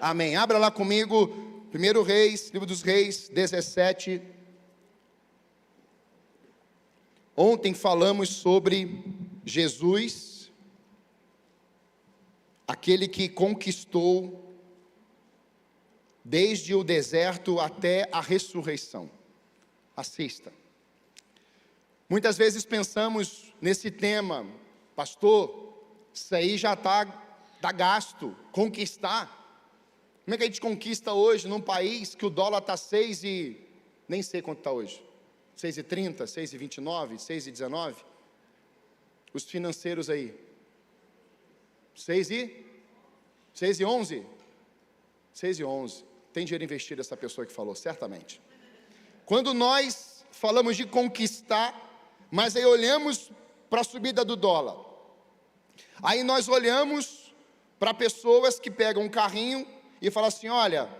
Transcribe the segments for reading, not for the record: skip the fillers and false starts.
Amém. Abra lá comigo, 1 Reis, livro dos Reis, 17. Ontem falamos sobre Jesus, aquele que conquistou desde o deserto até a ressurreição. Assista. Muitas vezes pensamos nesse tema, pastor, isso aí já está gasto, conquistar. Como é que a gente conquista hoje num país que o dólar está 6 e... nem sei quanto está hoje. 6,30, 6,29, 6,19. Os financeiros aí. 6,11. 6,11. Tem dinheiro investido essa pessoa que falou, certamente. Quando nós falamos de conquistar, mas aí olhamos para a subida do dólar. Aí nós olhamos para pessoas que pegam um carrinho e falam assim, olha,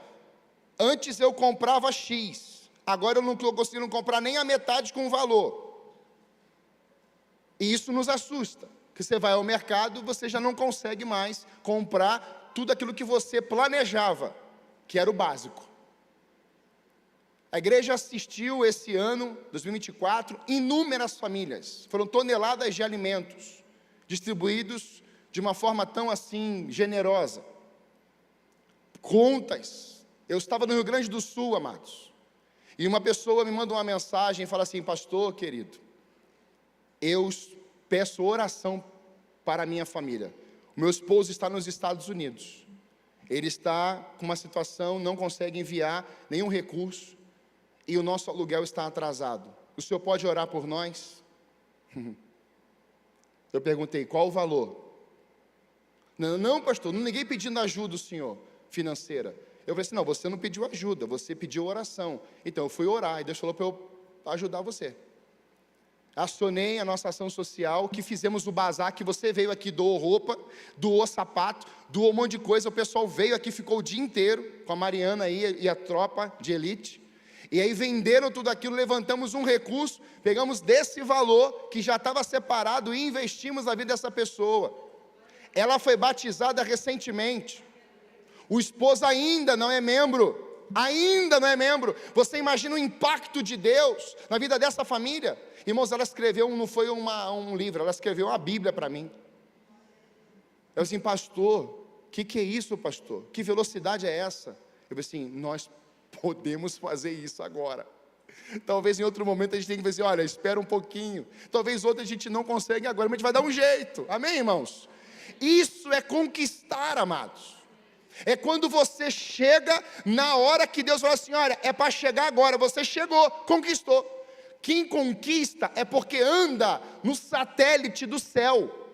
antes eu comprava X, agora eu não estou conseguindo comprar nem a metade com o valor. E isso nos assusta, que você vai ao mercado, você já não consegue mais comprar tudo aquilo que você planejava, que era o básico. A igreja assistiu esse ano, 2024, inúmeras famílias, foram toneladas de alimentos, distribuídos de uma forma tão assim, generosa. Contas. Eu estava no Rio Grande do Sul, amados, e uma pessoa me manda uma mensagem e fala assim, pastor querido, eu peço oração para a minha família. O meu esposo está nos Estados Unidos, ele está com uma situação, não consegue enviar nenhum recurso, e o nosso aluguel está atrasado. O senhor pode orar por nós? Eu perguntei, qual o valor? Não, pastor, ninguém pedindo ajuda o senhor, financeira. Eu falei assim, não, você não pediu ajuda, você pediu oração. Então eu fui orar, e Deus falou para eu ajudar você. Acionei a nossa ação social, que fizemos o bazar, que você veio aqui, doou roupa, doou sapato, doou um monte de coisa, o pessoal veio aqui, ficou o dia inteiro, com a Mariana aí e a tropa de elite, e aí venderam tudo aquilo, levantamos um recurso, pegamos desse valor, que já estava separado, e investimos na vida dessa pessoa. Ela foi batizada recentemente, o esposo ainda não é membro, você imagina o impacto de Deus na vida dessa família? Irmãos, ela escreveu, não foi um livro, ela escreveu uma Bíblia para mim. Eu assim, pastor, que é isso, pastor? Que velocidade é essa? Eu falei assim, nós podemos fazer isso agora. Talvez em outro momento a gente tenha que dizer, olha, espera um pouquinho. Talvez outra a gente não consegue agora, mas a gente vai dar um jeito. Amém, irmãos? Isso é conquistar, amados. É quando você chega na hora que Deus fala assim, olha, é para chegar agora, você chegou, conquistou. Quem conquista é porque anda no satélite do céu.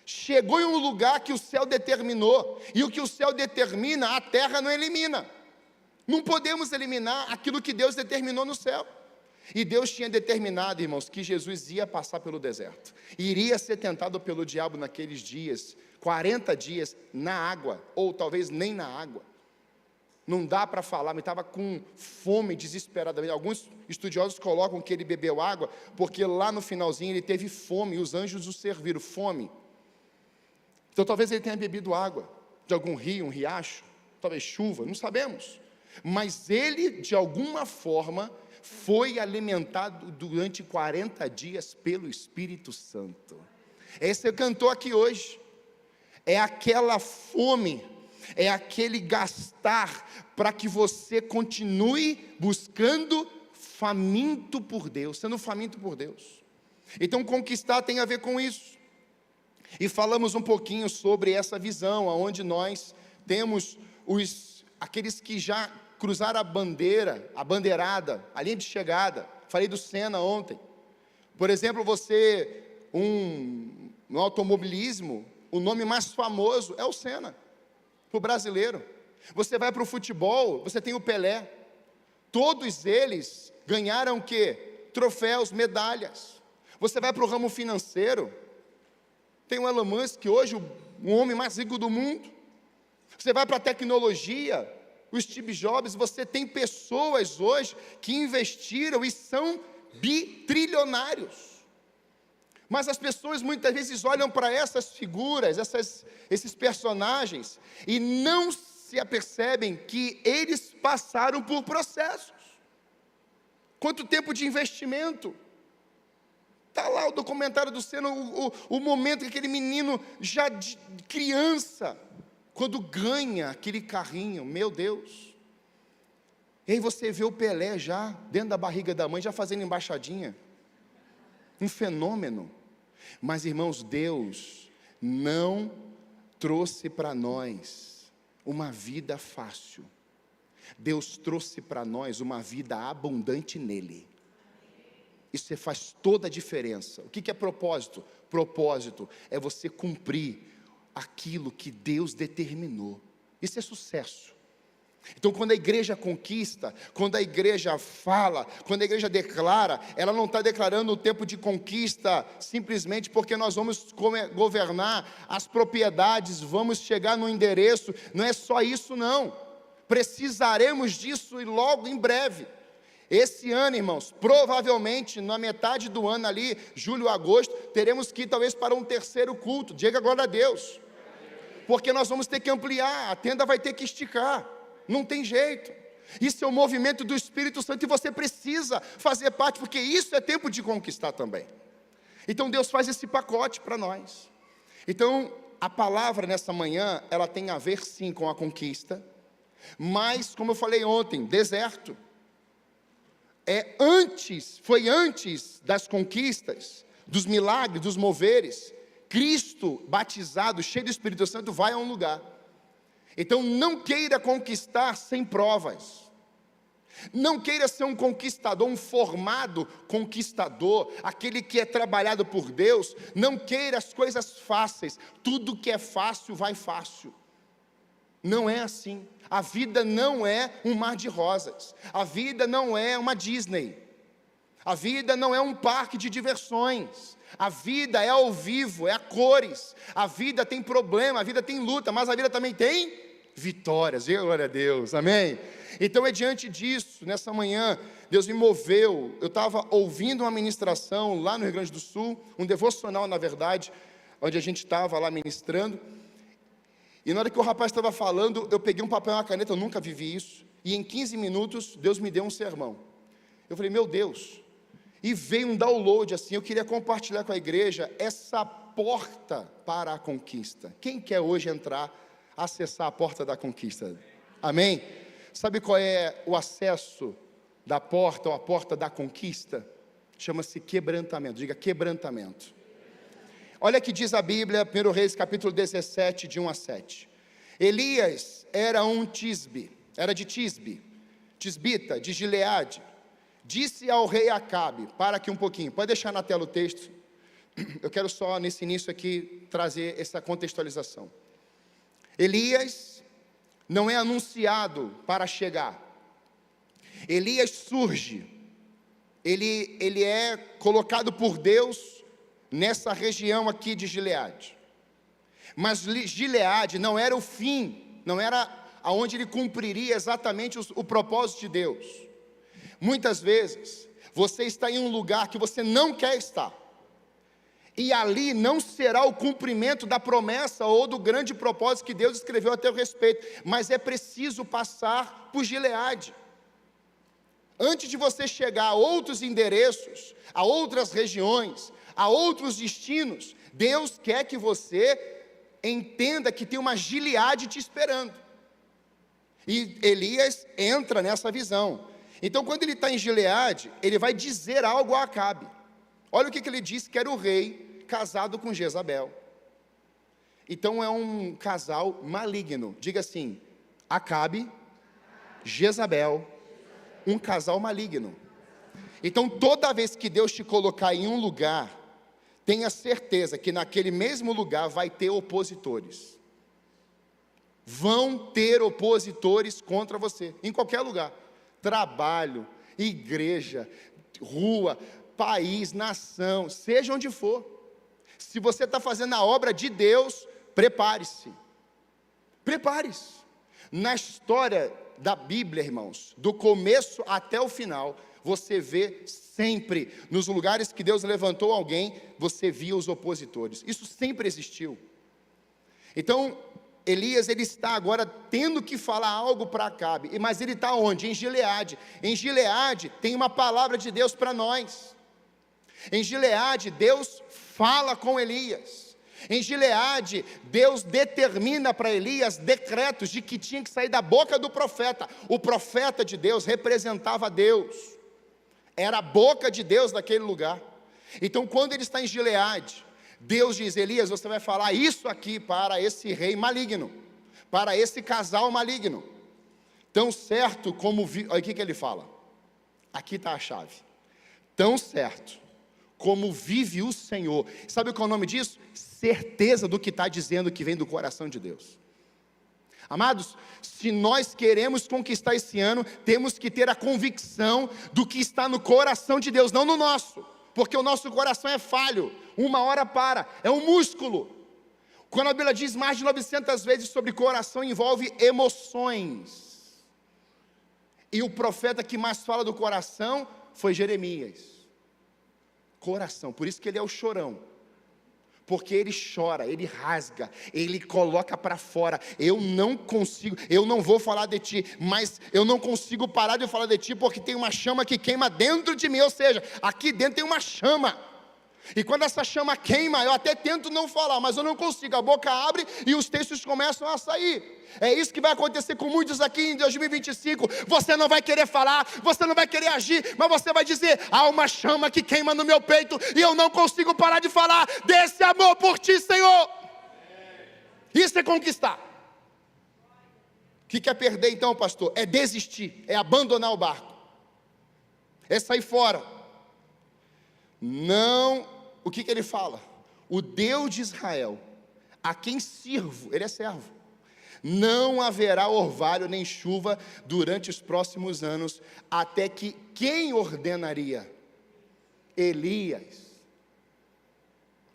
Chegou em um lugar que o céu determinou, e o que o céu determina, a terra não elimina. Não podemos eliminar aquilo que Deus determinou no céu. E Deus tinha determinado, irmãos, que Jesus ia passar pelo deserto, iria ser tentado pelo diabo naqueles dias, 40 dias na água, ou talvez nem na água. Não dá para falar, mas estava com fome desesperadamente. Alguns estudiosos colocam que ele bebeu água, porque lá no finalzinho ele teve fome, e os anjos o serviram, fome. Então talvez ele tenha bebido água, de algum rio, um riacho, talvez chuva, não sabemos. Mas ele, de alguma forma, foi alimentado durante 40 dias pelo Espírito Santo. Esse cantou aqui hoje. É aquela fome, é aquele gastar para que você continue buscando faminto por Deus, sendo faminto por Deus. Então conquistar tem a ver com isso. E falamos um pouquinho sobre essa visão, onde nós temos aqueles que já cruzaram a bandeirada, a linha de chegada. Falei do Senna ontem. Por exemplo, você, no automobilismo, o nome mais famoso é o Senna, para o brasileiro. Você vai para o futebol, você tem o Pelé. Todos eles ganharam o quê? Troféus, medalhas. Você vai para o ramo financeiro, tem o Elon Musk, hoje o homem mais rico do mundo. Você vai para a tecnologia, o Steve Jobs, você tem pessoas hoje que investiram e são bitrilionários. Mas as pessoas muitas vezes olham para essas figuras, esses personagens, e se apercebem que eles passaram por processos. Quanto tempo de investimento? Está lá o documentário do Senna, o momento que aquele menino, já de criança, quando ganha aquele carrinho, meu Deus. E aí você vê o Pelé já, dentro da barriga da mãe, já fazendo embaixadinha. Um fenômeno. Mas, irmãos, Deus não trouxe para nós uma vida fácil. Deus trouxe para nós uma vida abundante nele. Isso faz toda a diferença. O que é propósito? Propósito é você cumprir aquilo que Deus determinou. Isso é sucesso. Então, quando a igreja conquista, quando a igreja fala, quando a igreja declara, ela não está declarando o tempo de conquista simplesmente porque nós vamos governar as propriedades, vamos chegar no endereço. Não é só isso, não. Precisaremos disso e logo em breve. Esse ano, irmãos, provavelmente na metade do ano ali, julho, agosto, teremos que ir talvez para um terceiro culto. Diga glória a Deus. Porque nós vamos ter que ampliar, a tenda vai ter que esticar. Não tem jeito. Isso é o movimento do Espírito Santo e você precisa fazer parte, porque isso é tempo de conquistar também. Então Deus faz esse pacote para nós. Então a palavra nessa manhã, ela tem a ver sim com a conquista, mas como eu falei ontem, deserto. Foi antes das conquistas, dos milagres, dos moveres. Cristo batizado, cheio do Espírito Santo, vai a um lugar. Então não queira conquistar sem provas. Não queira ser um conquistador, um formado conquistador, aquele que é trabalhado por Deus. Não queira as coisas fáceis. Tudo que é fácil vai fácil. Não é assim. A vida não é um mar de rosas. A vida não é uma Disney. A vida não é um parque de diversões. A vida é ao vivo, é a cores. A vida tem problema, a vida tem luta, mas a vida também tem vitórias. Glória a Deus, amém? Então é diante disso, nessa manhã, Deus me moveu. Eu estava ouvindo uma ministração lá no Rio Grande do Sul, um devocional na verdade, onde a gente estava lá ministrando. E na hora que o rapaz estava falando, eu peguei um papel e uma caneta, eu nunca vivi isso. E em 15 minutos, Deus me deu um sermão. Eu falei, meu Deus. E veio um download assim, eu queria compartilhar com a igreja essa porta para a conquista. Quem quer hoje entrar, acessar a porta da conquista? Amém? Sabe qual é o acesso da porta, ou a porta da conquista? Chama-se quebrantamento. Diga quebrantamento. Olha que diz a Bíblia, 1 Reis capítulo 17, de 1 a 7. Elias era um tisbe, era de Tisbe, tisbita, de Gileade. Disse ao rei Acabe, para aqui um pouquinho, pode deixar na tela o texto. Eu quero só nesse início aqui trazer essa contextualização. Elias não é anunciado para chegar. Elias surge, ele é colocado por Deus nessa região aqui de Gileade. Mas Gileade não era o fim, não era aonde ele cumpriria exatamente o propósito de Deus. Muitas vezes, você está em um lugar que você não quer estar. E ali não será o cumprimento da promessa ou do grande propósito que Deus escreveu a teu respeito. Mas é preciso passar por Gileade. Antes de você chegar a outros endereços, a outras regiões, a outros destinos, Deus quer que você entenda que tem uma Gileade te esperando. E Elias entra nessa visão. Então, quando ele está em Gileade, ele vai dizer algo a Acabe. Olha o que ele disse, que era o rei casado com Jezabel. Então, é um casal maligno. Diga assim, Acabe, Jezabel, um casal maligno. Então, toda vez que Deus te colocar em um lugar, tenha certeza que naquele mesmo lugar vai ter opositores. Vão ter opositores contra você, em qualquer lugar. Trabalho, igreja, rua, país, nação, seja onde for. Se você está fazendo a obra de Deus, prepare-se. Prepare-se. Na história da Bíblia, irmãos, do começo até o final, você vê sempre, nos lugares que Deus levantou alguém, você via os opositores. Isso sempre existiu. Então, Elias, ele está agora tendo que falar algo para Acabe, mas ele está onde? Em Gileade. Em Gileade tem uma palavra de Deus para nós. Em Gileade, Deus fala com Elias. Em Gileade, Deus determina para Elias decretos de que tinha que sair da boca do profeta. O profeta de Deus representava Deus, era a boca de Deus naquele lugar. Então, quando ele está em Gileade, Deus diz: Elias, você vai falar isso aqui para esse rei maligno, para esse casal maligno. Tão certo como... Olha o que ele fala. Aqui está a chave. Tão certo como vive o Senhor. Sabe qual é o nome disso? Certeza do que está dizendo, que vem do coração de Deus. Amados, se nós queremos conquistar esse ano, temos que ter a convicção do que está no coração de Deus, não no nosso, porque o nosso coração é falho, uma hora para, é um músculo. Quando a Bíblia diz mais de 900 vezes sobre coração, envolve emoções. E o profeta que mais fala do coração foi Jeremias. Coração, por isso que ele é o chorão. Porque ele chora, ele rasga, ele coloca para fora. Eu não consigo, eu não vou falar de ti, mas eu não consigo parar de falar de ti, porque tem uma chama que queima dentro de mim, ou seja, aqui dentro tem uma chama. E quando essa chama queima, eu até tento não falar, mas eu não consigo, a boca abre e os textos começam a sair. É isso que vai acontecer com muitos aqui em 2025, você não vai querer falar, você não vai querer agir, mas você vai dizer: há uma chama que queima no meu peito, e eu não consigo parar de falar desse amor por ti, Senhor. Isso é conquistar. O que é perder então, pastor? É desistir, é abandonar o barco, é sair fora. Não, o que ele fala? O Deus de Israel, a quem sirvo, ele é servo. Não haverá orvalho nem chuva durante os próximos anos, até que quem ordenaria? Elias.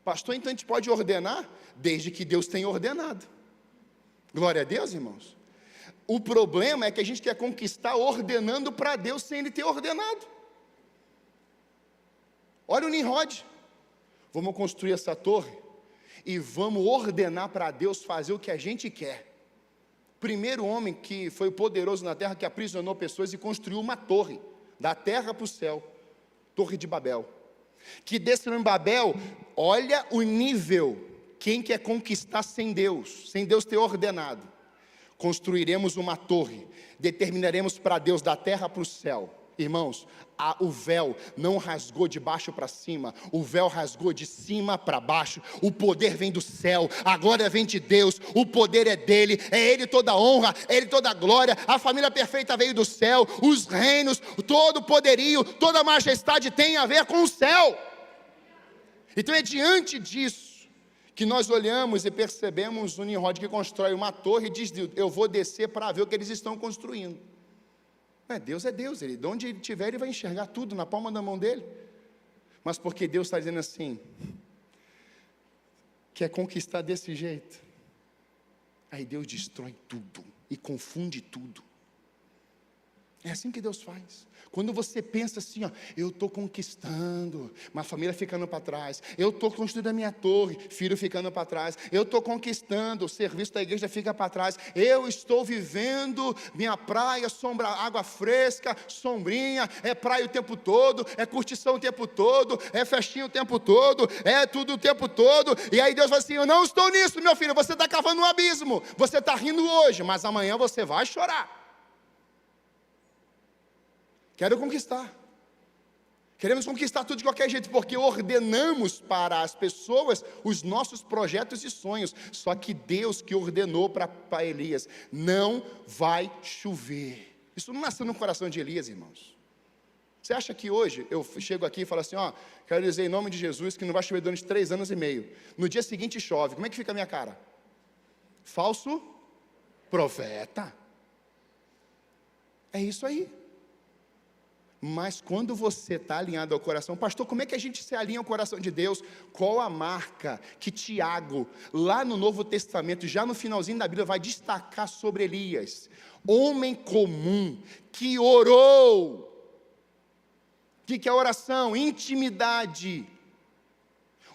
Pastor, então a gente pode ordenar? Desde que Deus tenha ordenado. Glória a Deus, irmãos. O problema é que a gente quer conquistar ordenando para Deus sem Ele ter ordenado. Olha o Nimrod. Vamos construir essa torre e vamos ordenar para Deus fazer o que a gente quer. Primeiro homem que foi poderoso na terra, que aprisionou pessoas e construiu uma torre, da terra para o céu, Torre de Babel. Que desse nome Babel, olha o nível, quem quer conquistar sem Deus ter ordenado. Construiremos uma torre, determinaremos para Deus da terra para o céu. Irmãos, o véu não rasgou de baixo para cima, o véu rasgou de cima para baixo. O poder vem do céu, a glória vem de Deus, o poder é dele, é ele toda a honra, é ele toda a glória. A família perfeita veio do céu, os reinos, todo o poderio, toda a majestade tem a ver com o céu. Então é diante disso que nós olhamos e percebemos o Nimrod que constrói uma torre e diz: eu vou descer para ver o que eles estão construindo. Deus é Deus, de onde ele estiver, ele vai enxergar tudo na palma da mão dele. Mas porque Deus está dizendo assim, quer conquistar desse jeito, aí Deus destrói tudo e confunde tudo. É assim que Deus faz. Quando você pensa assim, eu estou conquistando, uma família ficando para trás, eu estou construindo a minha torre, filho ficando para trás, eu estou conquistando, o serviço da igreja fica para trás, eu estou vivendo minha praia, sombra, água fresca, sombrinha, é praia o tempo todo, é curtição o tempo todo, é festinha o tempo todo, é tudo o tempo todo, e aí Deus fala assim: eu não estou nisso, meu filho, você está cavando um abismo, você está rindo hoje, mas amanhã você vai chorar. Quero conquistar. Queremos conquistar tudo de qualquer jeito, porque ordenamos para as pessoas os nossos projetos e sonhos. Só que Deus que ordenou para Elias: não vai chover. Isso não nasceu no coração de Elias, irmãos. Você acha que hoje eu chego aqui e falo assim: quero dizer em nome de Jesus que não vai chover durante 3 anos e meio. No dia seguinte chove. Como é que fica a minha cara? Falso profeta. É isso aí. Mas quando você está alinhado ao coração, pastor, como é que a gente se alinha ao coração de Deus? Qual a marca que Tiago, lá no Novo Testamento, já no finalzinho da Bíblia, vai destacar sobre Elias? Homem comum, que orou. O que é oração? Intimidade.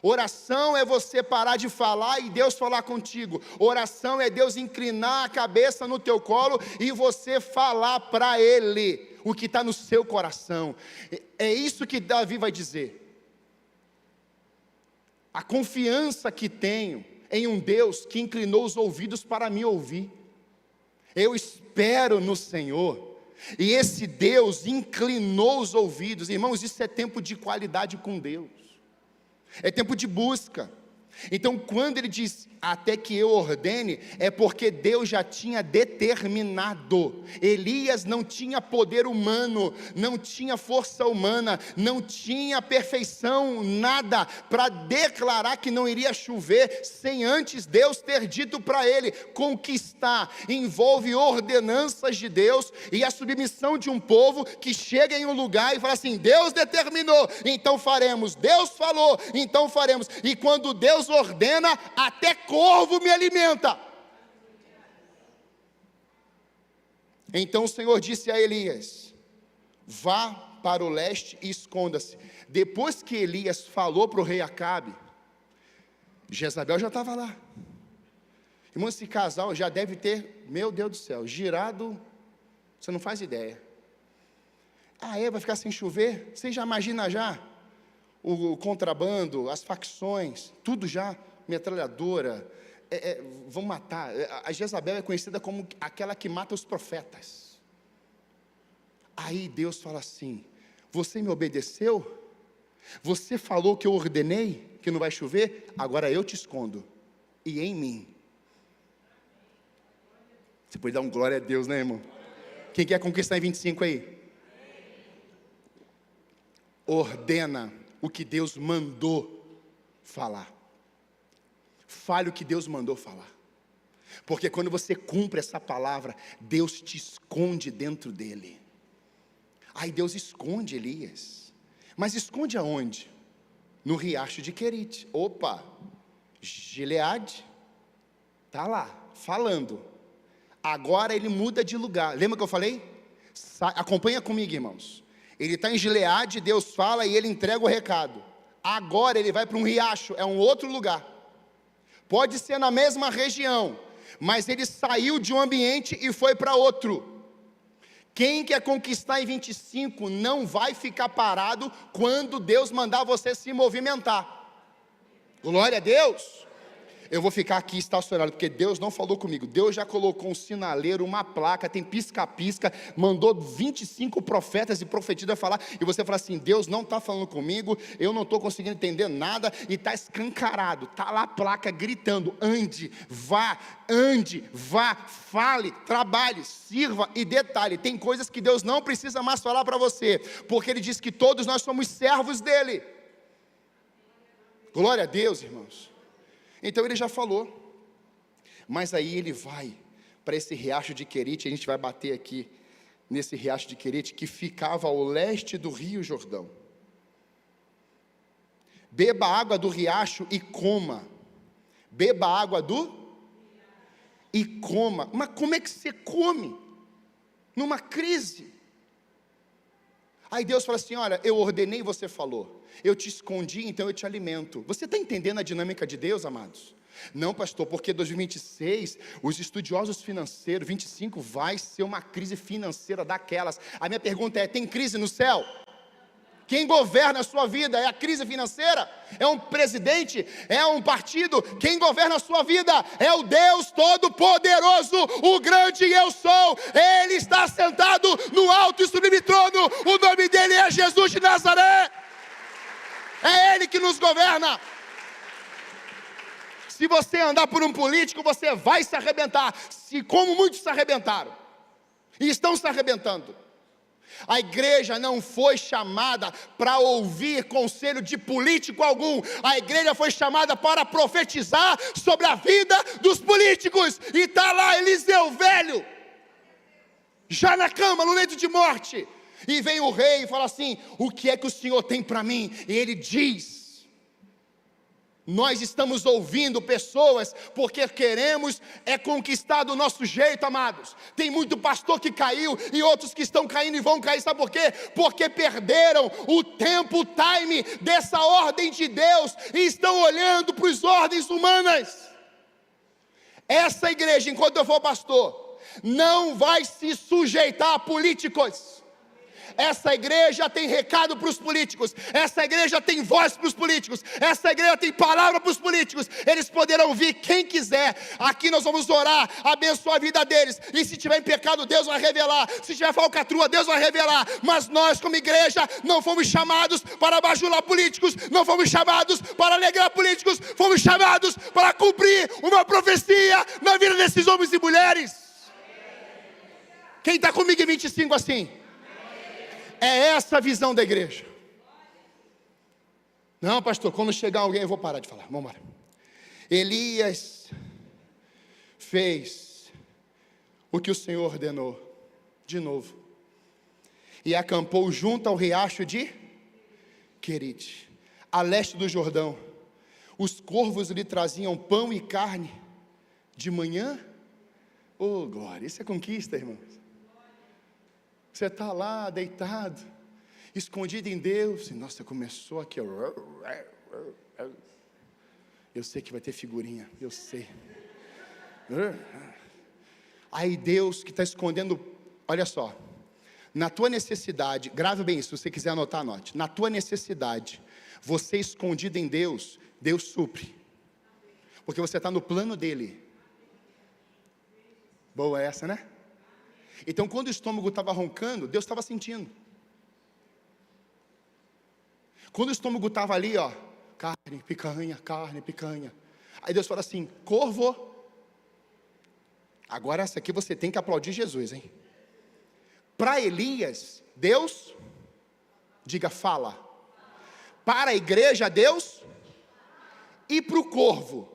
Oração é você parar de falar e Deus falar contigo. Oração é Deus inclinar a cabeça no teu colo e você falar para Ele o que está no seu coração. É isso que Davi vai dizer. A confiança que tenho em um Deus que inclinou os ouvidos para me ouvir. Eu espero no Senhor. E esse Deus inclinou os ouvidos. Irmãos, isso é tempo de qualidade com Deus. É tempo de busca. Então, quando ele diz, até que eu ordene, é porque Deus já tinha determinado. Elias não tinha poder humano, não tinha força humana, não tinha perfeição, nada, para declarar que não iria chover, sem antes Deus ter dito para ele. Conquistar envolve ordenanças de Deus, e a submissão de um povo que chega em um lugar e fala assim, Deus determinou, então faremos, Deus falou, então faremos, e quando Deus ordena, até corvo me alimenta. Então o Senhor disse a Elias, vá para o leste e esconda-se. Depois que Elias falou para o rei Acabe, Jezabel já estava lá. Irmão, esse casal já deve ter, meu Deus do céu, girado, você não faz ideia. Vai ficar sem chover? Você já imagina já? O contrabando, as facções, tudo já, metralhadora, vão matar. A Jezabel é conhecida como aquela que mata os profetas. Aí Deus fala assim, você me obedeceu? Você falou que eu ordenei que não vai chover? Agora eu te escondo, e em mim. Você pode dar um glória a Deus, né, irmão? Quem quer conquistar em 25 aí? Ordena o que Deus mandou falar. Fale o que Deus mandou falar. Porque quando você cumpre essa palavra, Deus te esconde dentro dele. Aí Deus esconde Elias. Mas esconde aonde? No riacho de Querite. Opa, Gileade está lá, falando. Agora ele muda de lugar. Lembra que eu falei? Acompanha comigo, irmãos. Ele está em Gileade, Deus fala e ele entrega o recado. Agora ele vai para um riacho, é um outro lugar. Pode ser na mesma região, mas ele saiu de um ambiente e foi para outro. Quem quer conquistar em 25 não vai ficar parado quando Deus mandar você se movimentar. Glória a Deus. Eu vou ficar aqui estacionado, porque Deus não falou comigo. Deus já colocou um sinaleiro, uma placa, tem pisca-pisca, mandou 25 profetas e profetisas falar, e você fala assim, Deus não está falando comigo, eu não estou conseguindo entender nada, e está escancarado, está lá a placa gritando, ande, vá, fale, trabalhe, sirva, e detalhe, tem coisas que Deus não precisa mais falar para você, porque Ele diz que todos nós somos servos dEle. Glória a Deus, irmãos. Então ele já falou, mas aí ele vai para esse riacho de Querite, a gente vai bater aqui nesse riacho de Querite, que ficava ao leste do rio Jordão. Beba água do riacho e coma. Beba água e coma. Mas como é que você come? Numa crise. Aí Deus fala assim, olha, eu ordenei e você falou. Eu te escondi, então eu te alimento. Você está entendendo a dinâmica de Deus, amados? Não, pastor, porque 2026, os estudiosos financeiros, 25 vai ser uma crise financeira daquelas. A minha pergunta é, tem crise no céu? Quem governa a sua vida é a crise financeira? É um presidente? É um partido? Quem governa a sua vida é o Deus Todo-Poderoso, o grande eu sou. Ele está sentado no alto e sublime trono. O nome dele é Jesus de Nazaré. É Ele que nos governa. Se você andar por um político, você vai se arrebentar, como muitos se arrebentaram, e estão se arrebentando. A igreja não foi chamada para ouvir conselho de político algum. A igreja foi chamada para profetizar sobre a vida dos políticos. E está lá Eliseu velho, já na cama, no leito de morte. E vem o rei e fala assim, o que é que o Senhor tem para mim? E ele diz, Nós estamos ouvindo pessoas porque queremos conquistar do nosso jeito, amados. Tem muito pastor que caiu e outros que estão caindo e vão cair, sabe por quê? Porque perderam o tempo, o time dessa ordem de Deus e estão olhando para as ordens humanas. Essa igreja, enquanto eu for pastor, não vai se sujeitar a políticos. Essa igreja tem recado para os políticos, essa igreja tem voz para os políticos, essa igreja tem palavra para os políticos. Eles poderão vir quem quiser, aqui nós vamos orar, abençoar a vida deles, e se tiver em pecado, Deus vai revelar, se tiver falcatrua, Deus vai revelar. Mas nós como igreja não fomos chamados para bajular políticos, não fomos chamados para alegrar políticos, fomos chamados para cumprir uma profecia na vida desses homens e mulheres. Quem está comigo em 25 assim? É essa a visão da igreja. Não, pastor, quando chegar alguém eu vou parar de falar, vamos embora. Elias fez o que o Senhor ordenou, de novo, e acampou junto ao riacho de Querite, a leste do Jordão. Os corvos lhe traziam pão e carne de manhã. Oh glória, isso é conquista, irmãos. Você está lá deitado, escondido em Deus, e nossa, começou aqui, eu sei que vai ter figurinha, eu sei. Aí Deus que está escondendo, olha só, na tua necessidade, grave bem isso, se você quiser anotar, anote. Na tua necessidade, você escondido em Deus, Deus supre, porque você está no plano dele. Boa essa, né? Então quando o estômago estava roncando, Deus estava sentindo. Quando o estômago estava ali, ó, carne, picanha. Aí Deus fala assim, corvo. Agora essa aqui você tem que aplaudir Jesus, hein? Para Elias, Deus, diga fala. Para a igreja, Deus. E para o corvo,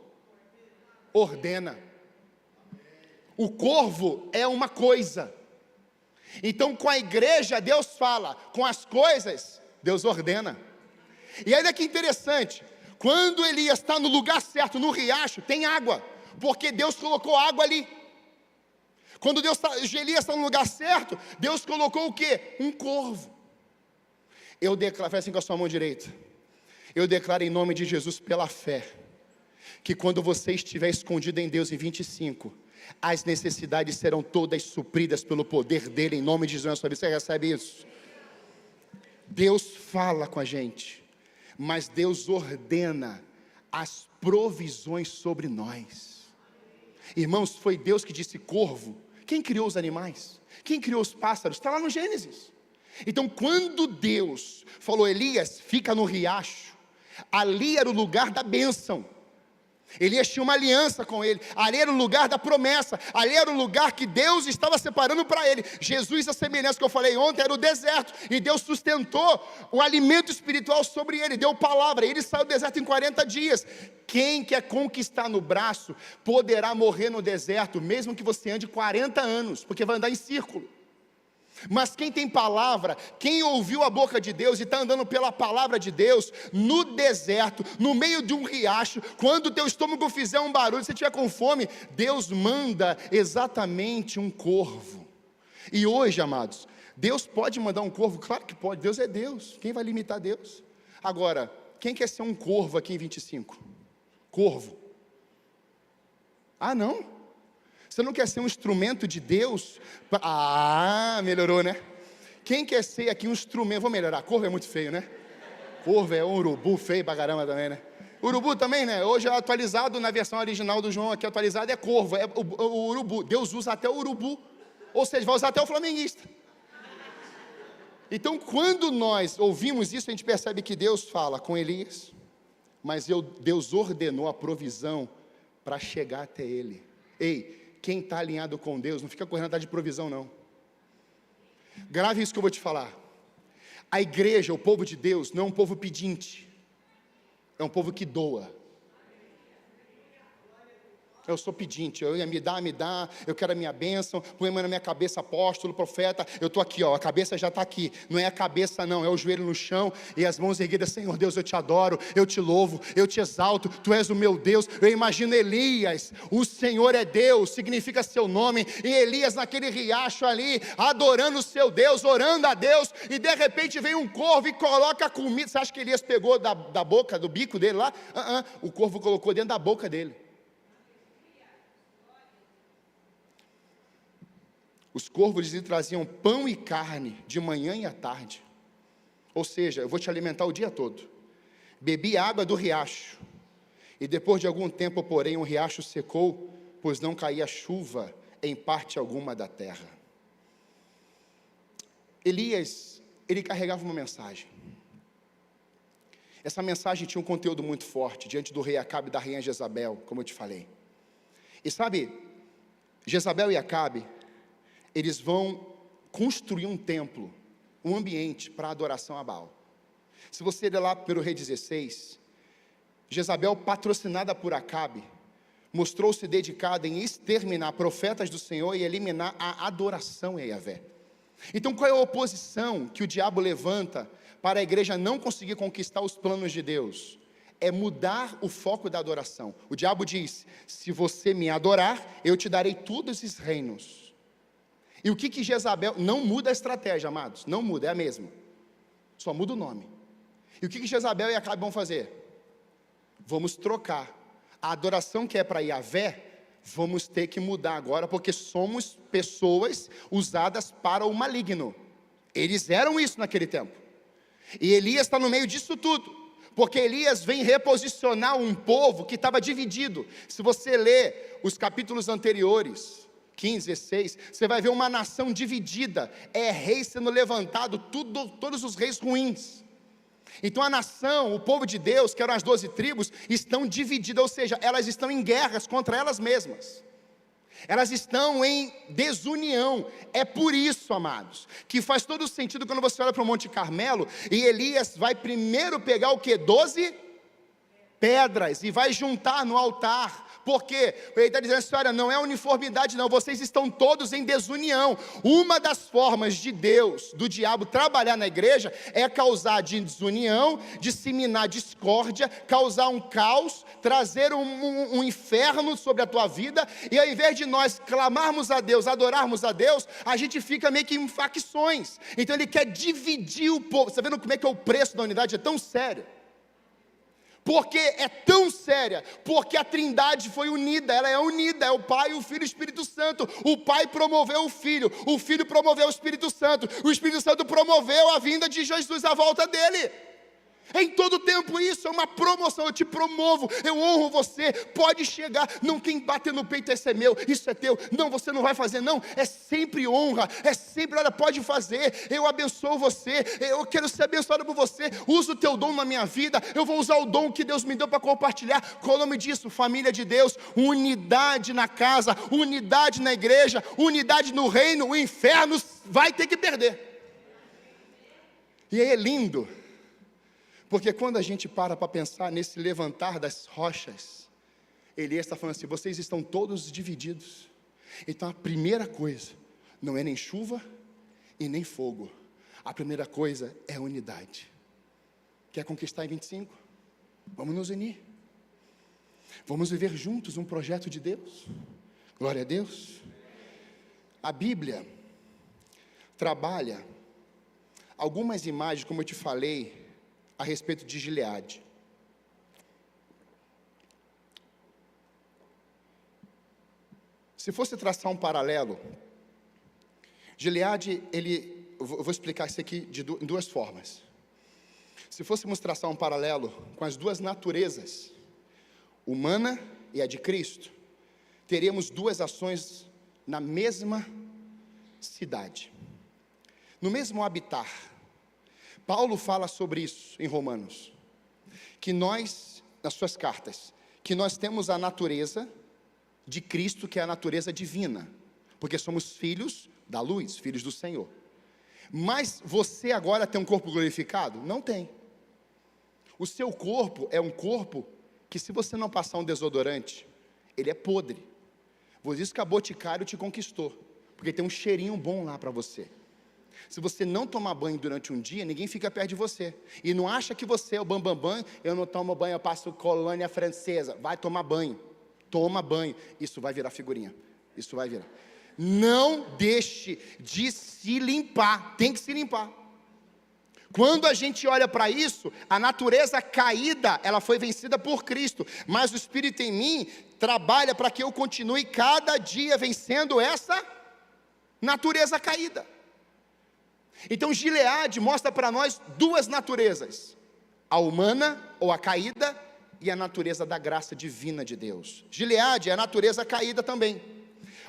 ordena. O corvo é uma coisa. Então com a igreja Deus fala, com as coisas Deus ordena. E olha que interessante, quando Elias está no lugar certo, no riacho, tem água, porque Deus colocou água ali. Quando Elias está no lugar certo, Deus colocou o quê? Um corvo. Eu declaro, faz assim com a sua mão direita, eu declaro em nome de Jesus pela fé, que quando você estiver escondido em Deus em 25, as necessidades serão todas supridas pelo poder dele, em nome de Jesus na sua vida. Você recebe isso? Deus fala com a gente, mas Deus ordena as provisões sobre nós. Irmãos, foi Deus que disse corvo. Quem criou os animais? Quem criou os pássaros? Está lá no Gênesis. Então quando Deus falou, Elias, fica no riacho, ali era o lugar da bênção. Elias tinha uma aliança com ele, ali era o lugar da promessa, ali era o lugar que Deus estava separando para ele. Jesus, a semelhança que eu falei ontem, era o deserto, e Deus sustentou o alimento espiritual sobre ele, deu palavra, ele saiu do deserto em 40 dias. Quem quer conquistar no braço, poderá morrer no deserto, mesmo que você ande 40 anos, porque vai andar em círculo. Mas quem tem palavra, quem ouviu a boca de Deus e está andando pela palavra de Deus, no deserto, no meio de um riacho, quando o teu estômago fizer um barulho, se você estiver com fome, Deus manda exatamente um corvo. E hoje, amados, Deus pode mandar um corvo? Claro que pode, Deus é Deus, quem vai limitar Deus? Agora, quem quer ser um corvo aqui em 25? Corvo. Ah, não? Você não quer ser um instrumento de Deus? Melhorou, né? Quem quer ser aqui um instrumento? Vou melhorar, corvo é muito feio, né? Corvo é um urubu feio pra caramba também, né? Urubu também, né? Hoje é atualizado, na versão original do João aqui atualizado é corvo, é o urubu. Deus usa até o urubu, ou seja, vai usar até o flamenguista. Então quando nós ouvimos isso, a gente percebe que Deus fala com Elias, mas Deus ordenou a provisão para chegar até ele. Ei, quem está alinhado com Deus, não fica correndo atrás de provisão não. Grave isso que eu vou te falar. A igreja, o povo de Deus, não é um povo pedinte, é um povo que doa. eu sou pedinte, eu ia me dá, eu quero a minha bênção, põe na minha cabeça, apóstolo, profeta, eu estou aqui, a cabeça já está aqui, não é a cabeça não, é o joelho no chão, e as mãos erguidas, Senhor Deus, eu te adoro, eu te louvo, eu te exalto, tu és o meu Deus. Eu imagino Elias, o Senhor é Deus, significa seu nome, e Elias naquele riacho ali, adorando o seu Deus, orando a Deus, e de repente vem um corvo e coloca a comida. Você acha que Elias pegou da boca, do bico dele lá? O corvo colocou dentro da boca dele. Os corvos lhe traziam pão e carne de manhã e à tarde, ou seja, eu vou te alimentar o dia todo. Bebi água do riacho, e depois de algum tempo, porém, o riacho secou, pois não caía chuva em parte alguma da terra. Elias, ele carregava uma mensagem. Essa mensagem tinha um conteúdo muito forte, diante do rei Acabe e da rainha Jezabel, como eu te falei. E sabe, Jezabel e Acabe, eles vão construir um templo, um ambiente para adoração a Baal. Se você ler lá pelo rei 16, Jezabel, patrocinada por Acabe, mostrou-se dedicada em exterminar profetas do Senhor e eliminar a adoração a Yahvé. Então qual é a oposição que o diabo levanta para a igreja não conseguir conquistar os planos de Deus? É mudar o foco da adoração. O diabo diz: se você me adorar, eu te darei todos esses reinos. E o que Jezabel, não muda a estratégia, amados, não muda, é a mesma, só muda o nome. E o que Jezabel e Acabe vão fazer? Vamos trocar, a adoração que é para Yahvé, vamos ter que mudar agora, porque somos pessoas usadas para o maligno. Eles eram isso naquele tempo, e Elias está no meio disso tudo, porque Elias vem reposicionar um povo que estava dividido. Se você ler os capítulos anteriores, 15, 16, você vai ver uma nação dividida, rei sendo levantado, todos os reis ruins. Então a nação, o povo de Deus, que eram as 12 tribos, estão divididas, ou seja, elas estão em guerras contra elas mesmas. Elas estão em desunião. É por isso, amados, que faz todo sentido quando você olha para o Monte Carmelo, e Elias vai primeiro pegar o que? 12 pedras, e vai juntar no altar. Porque ele está dizendo assim: olha, não é uniformidade não, vocês estão todos em desunião. Uma das formas de Deus, do diabo trabalhar na igreja, é causar desunião, disseminar discórdia, causar um caos, trazer um inferno sobre a tua vida, e ao invés de nós clamarmos a Deus, adorarmos a Deus, a gente fica meio que em facções. Então ele quer dividir o povo. Você está vendo como é que é o preço da unidade? É tão sério. Porque é tão séria, porque a Trindade foi unida, ela é unida, é o Pai, o Filho e o Espírito Santo. O Pai promoveu o Filho promoveu o Espírito Santo promoveu a vinda de Jesus, a volta dele. Em todo tempo isso é uma promoção. Eu te promovo, eu honro você. Pode chegar, não tem bater no peito, esse é meu, isso é teu, não, você não vai fazer, não. É sempre honra, é sempre, olha, pode fazer, eu abençoo você, eu quero ser abençoado por você. Usa o teu dom na minha vida, eu vou usar o dom que Deus me deu para compartilhar. Qual é o nome disso? Família de Deus, unidade na casa, unidade na igreja, unidade no reino. O inferno vai ter que perder. E aí é lindo, porque quando a gente para pensar nesse levantar das rochas, Elias está falando assim: vocês estão todos divididos. Então a primeira coisa, não é nem chuva e nem fogo. A primeira coisa é a unidade. Quer conquistar em 25? Vamos nos unir. Vamos viver juntos um projeto de Deus. Glória a Deus. A Bíblia trabalha algumas imagens, como eu te falei, a respeito de Gileade. Se fosse traçar um paralelo, Gileade, eu vou explicar isso aqui em duas formas. Se fôssemos traçar um paralelo com as duas naturezas, humana e a de Cristo, teríamos duas ações na mesma cidade, no mesmo habitat. Paulo fala sobre isso em Romanos, que nós, nas suas cartas, que nós temos a natureza de Cristo, que é a natureza divina, porque somos filhos da luz, filhos do Senhor. Mas você agora tem um corpo glorificado? Não tem. O seu corpo é um corpo que, se você não passar um desodorante, ele é podre. Por isso que a Boticário te conquistou, porque tem um cheirinho bom lá para você. Se você não tomar banho durante um dia, ninguém fica perto de você. E não acha que você é o bambambam, eu não tomo banho, eu passo colônia francesa. Vai tomar banho, toma banho. Isso vai virar figurinha, isso vai virar. Não deixe de se limpar, tem que se limpar. Quando a gente olha para isso, a natureza caída, ela foi vencida por Cristo. Mas o Espírito em mim trabalha para que eu continue cada dia vencendo essa natureza caída. Então Gileade mostra para nós duas naturezas: a humana ou a caída e a natureza da graça divina de Deus. Gileade é a natureza caída também.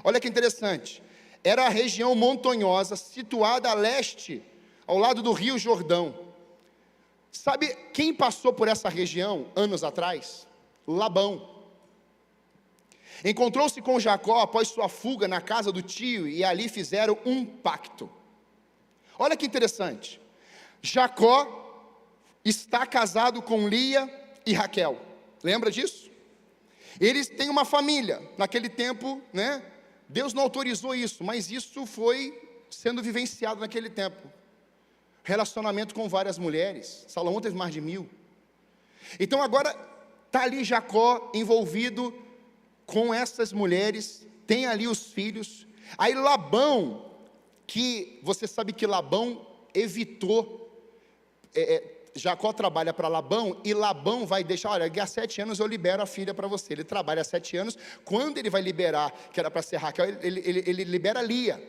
Olha que interessante, era a região montanhosa situada a leste, ao lado do rio Jordão. Sabe quem passou por essa região anos atrás? Labão. Encontrou-se com Jacó após sua fuga na casa do tio e ali fizeram um pacto. Olha que interessante, Jacó está casado com Lia e Raquel, lembra disso? Eles têm uma família, naquele tempo, né? Deus não autorizou isso, mas isso foi sendo vivenciado naquele tempo. Relacionamento com várias mulheres, Salomão teve mais de 1000. Então agora está ali Jacó envolvido com essas mulheres, tem ali os filhos. Aí Labão, que você sabe que Labão evitou, Jacó trabalha para Labão, e Labão vai deixar, olha, há 7 anos eu libero a filha para você. Ele trabalha há 7 anos, quando ele vai liberar, que era para ser Raquel, ele libera Lia.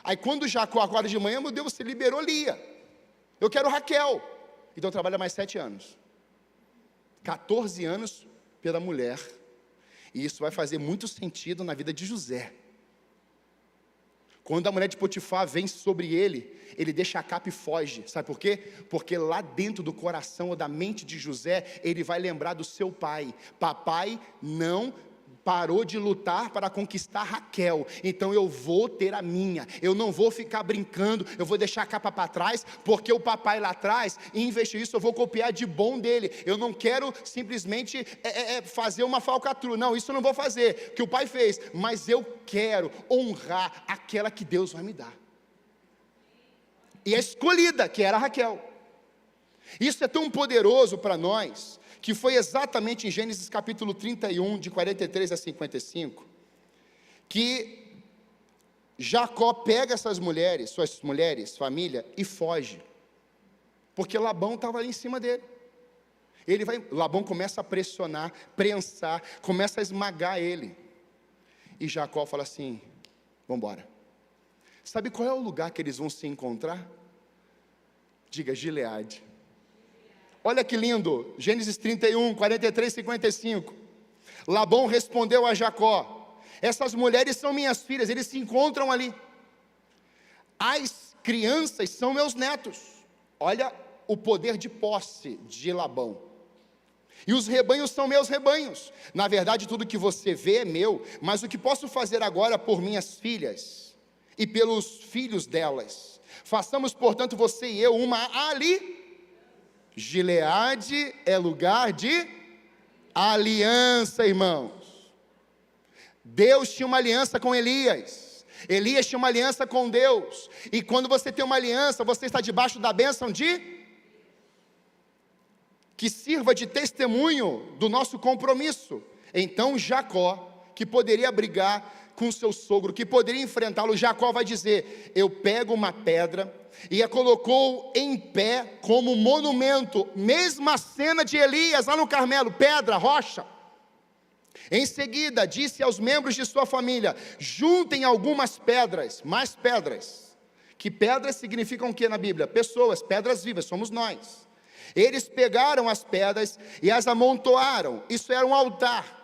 Aí quando Jacó acorda de manhã, meu Deus, você liberou Lia, eu quero Raquel. Então trabalha mais 7 anos, 14 anos pela mulher, e isso vai fazer muito sentido na vida de José. Quando a mulher de Potifar vem sobre ele, ele deixa a capa e foge. Sabe por quê? Porque lá dentro do coração ou da mente de José, ele vai lembrar do seu pai. Papai não parou de lutar para conquistar Raquel, então eu vou ter a minha. Eu não vou ficar brincando, eu vou deixar a capa para trás, porque o papai lá atrás investiu isso, eu vou copiar de bom dele. Eu não quero simplesmente fazer uma falcatrua, não, isso eu não vou fazer, que o pai fez, mas eu quero honrar aquela que Deus vai me dar. E a escolhida, que era a Raquel. Isso é tão poderoso para nós, que foi exatamente em Gênesis capítulo 31, de 43 a 55, que Jacó pega essas mulheres, suas mulheres, família, e foge, porque Labão estava ali em cima dele. Labão começa a pressionar, prensar, começa a esmagar ele, e Jacó fala assim, vamos embora. Sabe qual é o lugar que eles vão se encontrar? Diga, Gileade. Olha que lindo, Gênesis 31, 43, 55. Labão respondeu a Jacó, essas mulheres são minhas filhas, eles se encontram ali. As crianças são meus netos. Olha o poder de posse de Labão. E os rebanhos são meus rebanhos. Na verdade, tudo que você vê é meu, mas o que posso fazer agora por minhas filhas e pelos filhos delas? Façamos, portanto, você e eu uma ali. Gileade é lugar de aliança, irmãos. Deus tinha uma aliança com Elias. Elias tinha uma aliança com Deus. E quando você tem uma aliança, você está debaixo da bênção que sirva de testemunho do nosso compromisso. Então Jacó, que poderia brigar com seu sogro, que poderia enfrentá-lo, Jacó vai dizer, eu pego uma pedra, e a colocou em pé como monumento, mesma cena de Elias lá no Carmelo, pedra, rocha. Em seguida disse aos membros de sua família, juntem algumas pedras, mais pedras. Que pedras significam o que na Bíblia? Pessoas, pedras vivas, somos nós. Eles pegaram as pedras e as amontoaram, isso era um altar.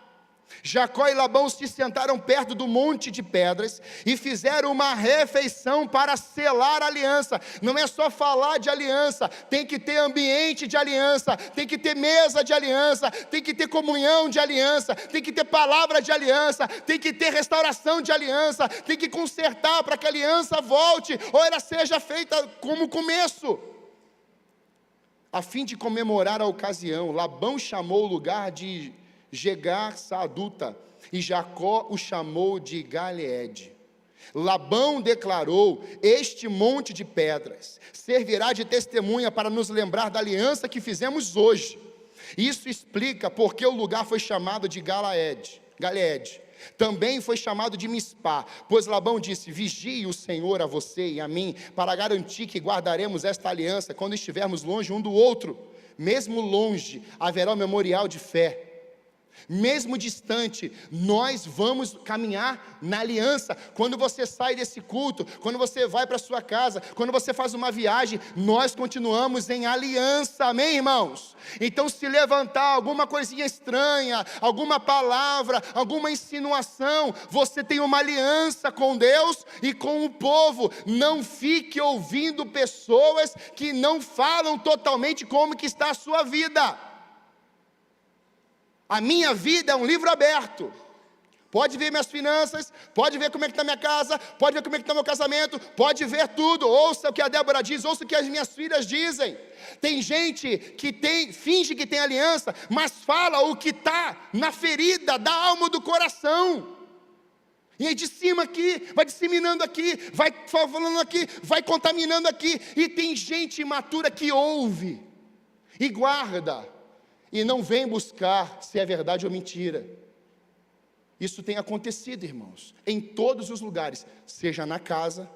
Jacó e Labão se sentaram perto do monte de pedras e fizeram uma refeição para selar a aliança. Não é só falar de aliança, tem que ter ambiente de aliança, tem que ter mesa de aliança, tem que ter comunhão de aliança, tem que ter palavra de aliança, tem que ter restauração de aliança, tem que consertar para que a aliança volte, ou ela seja feita como começo. A fim de comemorar a ocasião, Labão chamou o lugar de Jegar-sa adulta, e Jacó o chamou de Galeede. Labão declarou: este monte de pedras servirá de testemunha para nos lembrar da aliança que fizemos hoje. Isso explica porque o lugar foi chamado de Galeede. Também foi chamado de Mispá, pois Labão disse: vigie o Senhor a você e a mim, para garantir que guardaremos esta aliança quando estivermos longe um do outro. Mesmo longe haverá um memorial de fé. Mesmo distante, nós vamos caminhar na aliança. Quando você sai desse culto, quando você vai para a sua casa, quando você faz uma viagem, nós continuamos em aliança, amém, irmãos? Então, se levantar alguma coisinha estranha, alguma palavra, alguma insinuação, você tem uma aliança com Deus e com o povo. Não fique ouvindo pessoas que não falam totalmente como que está a sua vida. A minha vida é um livro aberto. Pode ver minhas finanças, pode ver como é que está minha casa, pode ver como é que está meu casamento, pode ver tudo. Ouça o que a Débora diz, ouça o que as minhas filhas dizem. Tem gente que finge que tem aliança, mas fala o que está na ferida da alma, do coração. E aí de cima aqui, vai disseminando aqui, vai falando aqui, vai contaminando aqui. E tem gente imatura que ouve e guarda, e não vem buscar se é verdade ou mentira. Isso tem acontecido, irmãos, em todos os lugares, seja na casa,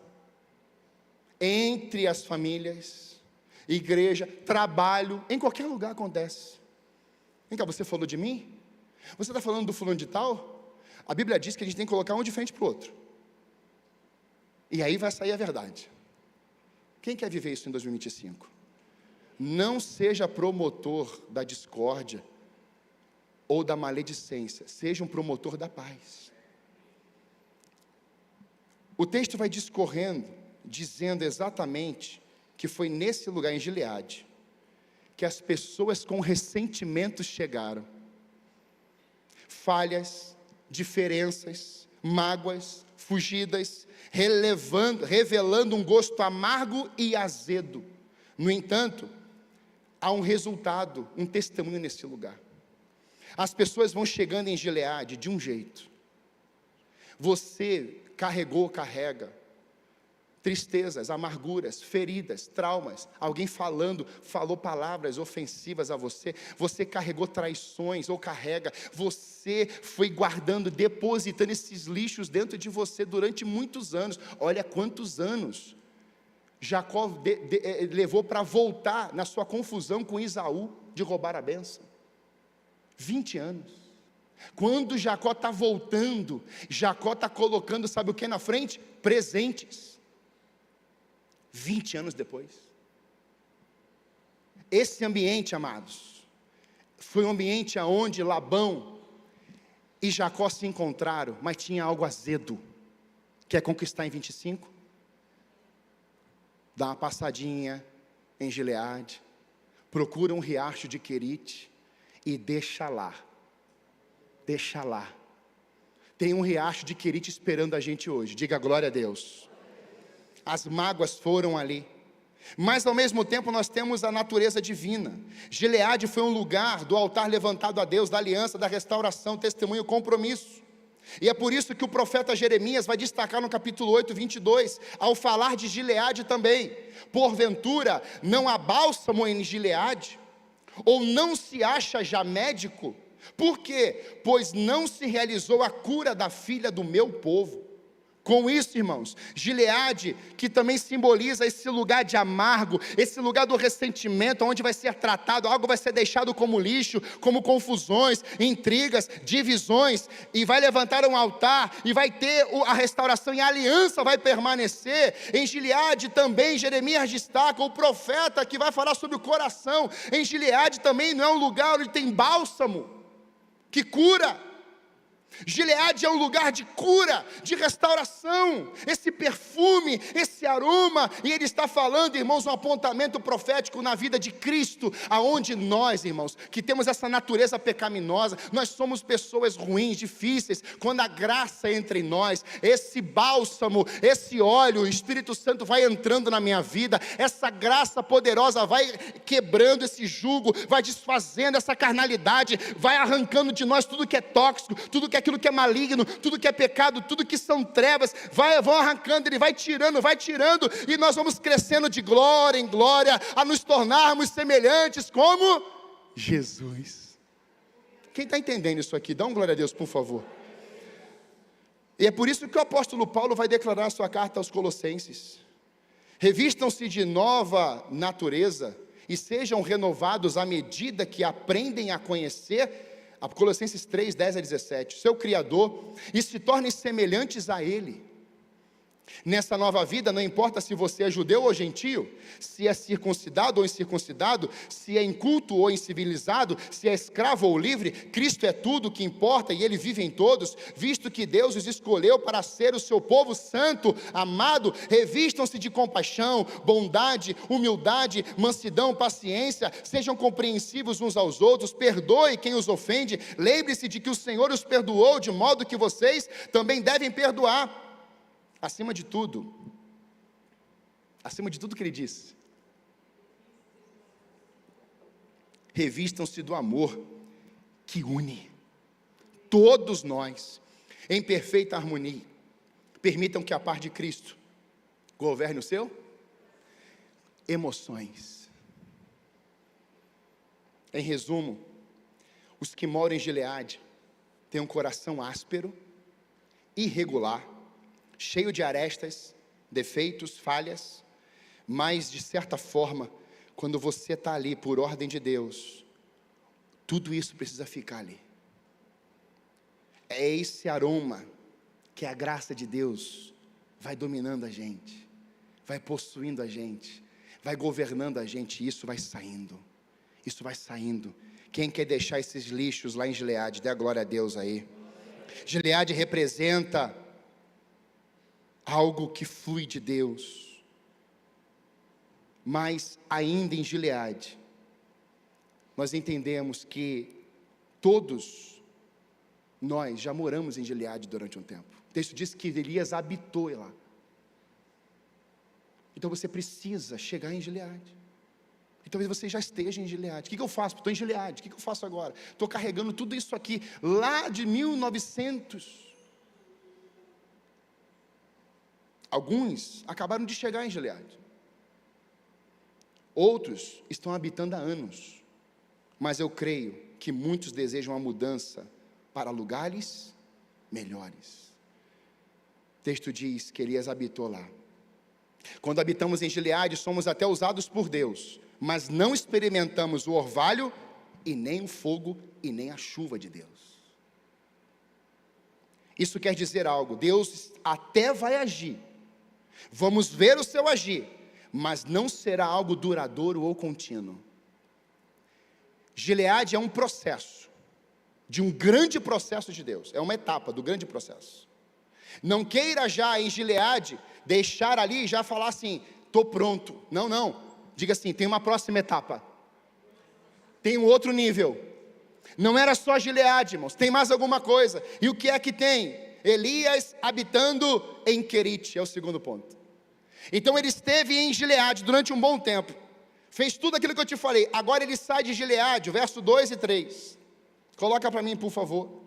entre as famílias, igreja, trabalho, em qualquer lugar acontece. Vem cá, você falou de mim? Você está falando do fulano de tal? A Bíblia diz que a gente tem que colocar um de frente para o outro, e aí vai sair a verdade. Quem quer viver isso em 2025? Não seja promotor da discórdia ou da maledicência, seja um promotor da paz. O texto vai discorrendo, dizendo exatamente que foi nesse lugar, em Gileade, que as pessoas com ressentimentos chegaram. Falhas, diferenças, mágoas, fugidas, revelando um gosto amargo e azedo. No entanto, há um resultado, um testemunho nesse lugar. As pessoas vão chegando em Gileade de um jeito. Você carrega tristezas, amarguras, feridas, traumas. Alguém falou palavras ofensivas a você. Você carregou traições ou carrega. Você foi guardando, depositando esses lixos dentro de você durante muitos anos. Olha quantos anos Jacó levou para voltar na sua confusão com Esaú, de roubar a bênção. 20 anos. Quando Jacó está voltando, Jacó está colocando, sabe o que na frente? Presentes. 20 anos depois. Esse ambiente, amados, foi um ambiente onde Labão e Jacó se encontraram, mas tinha algo azedo. Quer conquistar em 25? Dá uma passadinha em Gileade, procura um riacho de Querite e deixa lá. Tem um riacho de Querite esperando a gente hoje, diga glória a Deus. As mágoas foram ali, mas ao mesmo tempo nós temos a natureza divina. Gileade foi um lugar do altar levantado a Deus, da aliança, da restauração, testemunho, compromisso. E é por isso que o profeta Jeremias vai destacar no capítulo 8, 22, ao falar de Gileade também: porventura não há bálsamo em Gileade? Ou não se acha já médico? Por quê? Pois não se realizou a cura da filha do meu povo. Com isso, irmãos, Gileade, que também simboliza esse lugar de amargo, esse lugar do ressentimento, onde vai ser tratado, algo vai ser deixado como lixo, como confusões, intrigas, divisões, e vai levantar um altar, e vai ter a restauração, e a aliança vai permanecer. Em Gileade também, Jeremias destaca o profeta que vai falar sobre o coração. Em Gileade também não é um lugar onde tem bálsamo, que cura. Gileade é um lugar de cura, de restauração, esse perfume, esse aroma, e ele está falando, irmãos, um apontamento profético na vida de Cristo, aonde nós, irmãos, que temos essa natureza pecaminosa, nós somos pessoas ruins, difíceis, quando a graça entra em nós, esse bálsamo, esse óleo, o Espírito Santo vai entrando na minha vida, essa graça poderosa vai quebrando esse jugo, vai desfazendo essa carnalidade, vai arrancando de nós tudo que é tóxico, tudo que é aquilo que é maligno, tudo que é pecado, tudo que são trevas, vão arrancando, ele vai tirando, e nós vamos crescendo de glória em glória, a nos tornarmos semelhantes como Jesus. Quem está entendendo isso aqui? Dá um glória a Deus, por favor. E é por isso que o apóstolo Paulo vai declarar a sua carta aos Colossenses: revistam-se de nova natureza, e sejam renovados à medida que aprendem a conhecer, Colossenses 3, 10 a 17, seu Criador, e se tornem semelhantes a Ele. Nessa nova vida, não importa se você é judeu ou gentio, se é circuncidado ou incircuncidado, se é inculto ou incivilizado, se é escravo ou livre, Cristo é tudo o que importa e Ele vive em todos, visto que Deus os escolheu para ser o seu povo santo, amado. Revistam-se de compaixão, bondade, humildade, mansidão, paciência, sejam compreensivos uns aos outros, perdoe quem os ofende, lembre-se de que o Senhor os perdoou, de modo que vocês também devem perdoar. Acima de tudo que ele disse, revistam-se do amor que une todos nós em perfeita harmonia. Permitam que a paz de Cristo governe o seu emoções. Em resumo, os que moram em Gileade têm um coração áspero, irregular, cheio de arestas, defeitos, falhas, mas de certa forma, quando você está ali por ordem de Deus, tudo isso precisa ficar ali. É esse aroma que a graça de Deus vai dominando a gente, vai possuindo a gente, vai governando a gente, e isso vai saindo. Quem quer deixar esses lixos lá em Gileade, dê a glória a Deus aí. Gileade representa algo que flui de Deus, mas ainda em Gileade, nós entendemos que todos nós já moramos em Gileade durante um tempo. O texto diz que Elias habitou lá. Então você precisa chegar em Gileade. E talvez você já esteja em Gileade. O que eu faço? Estou em Gileade. O que eu faço agora? Estou carregando tudo isso aqui, lá de 1900. Alguns acabaram de chegar em Gileade. Outros estão habitando há anos. Mas eu creio que muitos desejam a mudança para lugares melhores. O texto diz que Elias habitou lá. Quando habitamos em Gileade, somos até usados por Deus, mas não experimentamos o orvalho, e nem o fogo, e nem a chuva de Deus. Isso quer dizer algo: Deus até vai agir, vamos ver o seu agir, mas não será algo duradouro ou contínuo. Gileade é um processo, de um grande processo de Deus, é uma etapa do grande processo. Não queira já em Gileade, deixar ali e já falar assim, estou pronto. Não, diga assim, tem uma próxima etapa, tem um outro nível. Não era só Gileade, irmãos, tem mais alguma coisa. E o que é que tem? Elias habitando em Querite, é o segundo ponto. Então ele esteve em Gileade durante um bom tempo, fez tudo aquilo que eu te falei. Agora ele sai de Gileade, verso 2 e 3, coloca para mim por favor.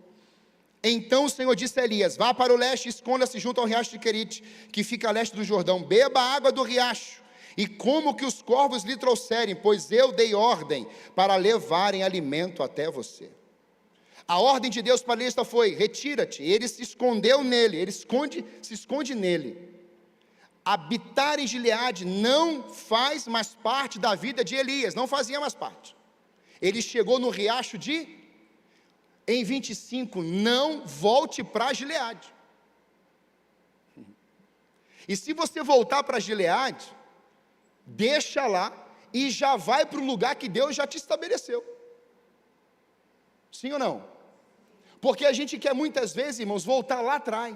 Então o Senhor disse a Elias, vá para o leste, esconda-se junto ao riacho de Querite, que fica a leste do Jordão, beba a água do riacho, e como o que os corvos lhe trouxerem, pois eu dei ordem para levarem alimento até você. A ordem de Deus para Elias foi, retira-te. Ele se escondeu nele, se esconde nele. Habitar em Gileade não faz mais parte da vida de Elias, não fazia mais parte. Ele chegou no riacho em 25, não volte para Gileade. E se você voltar para Gileade, deixa lá e já vai para o lugar que Deus já te estabeleceu. Sim ou não? Porque a gente quer muitas vezes, irmãos, voltar lá atrás,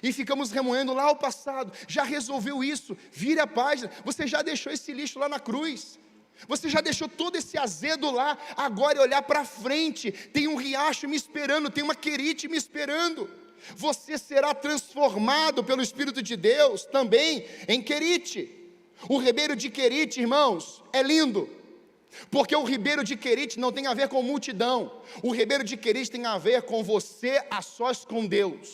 e ficamos remoendo lá o passado. Já resolveu isso, vire a página. Você já deixou esse lixo lá na cruz, você já deixou todo esse azedo lá. Agora é olhar para frente. Tem um riacho me esperando, tem uma querite me esperando. Você será transformado pelo Espírito de Deus também em querite. O ribeiro de Querite, irmãos, é lindo, porque o ribeiro de Querite não tem a ver com multidão. O ribeiro de Querite tem a ver com você a sós com Deus.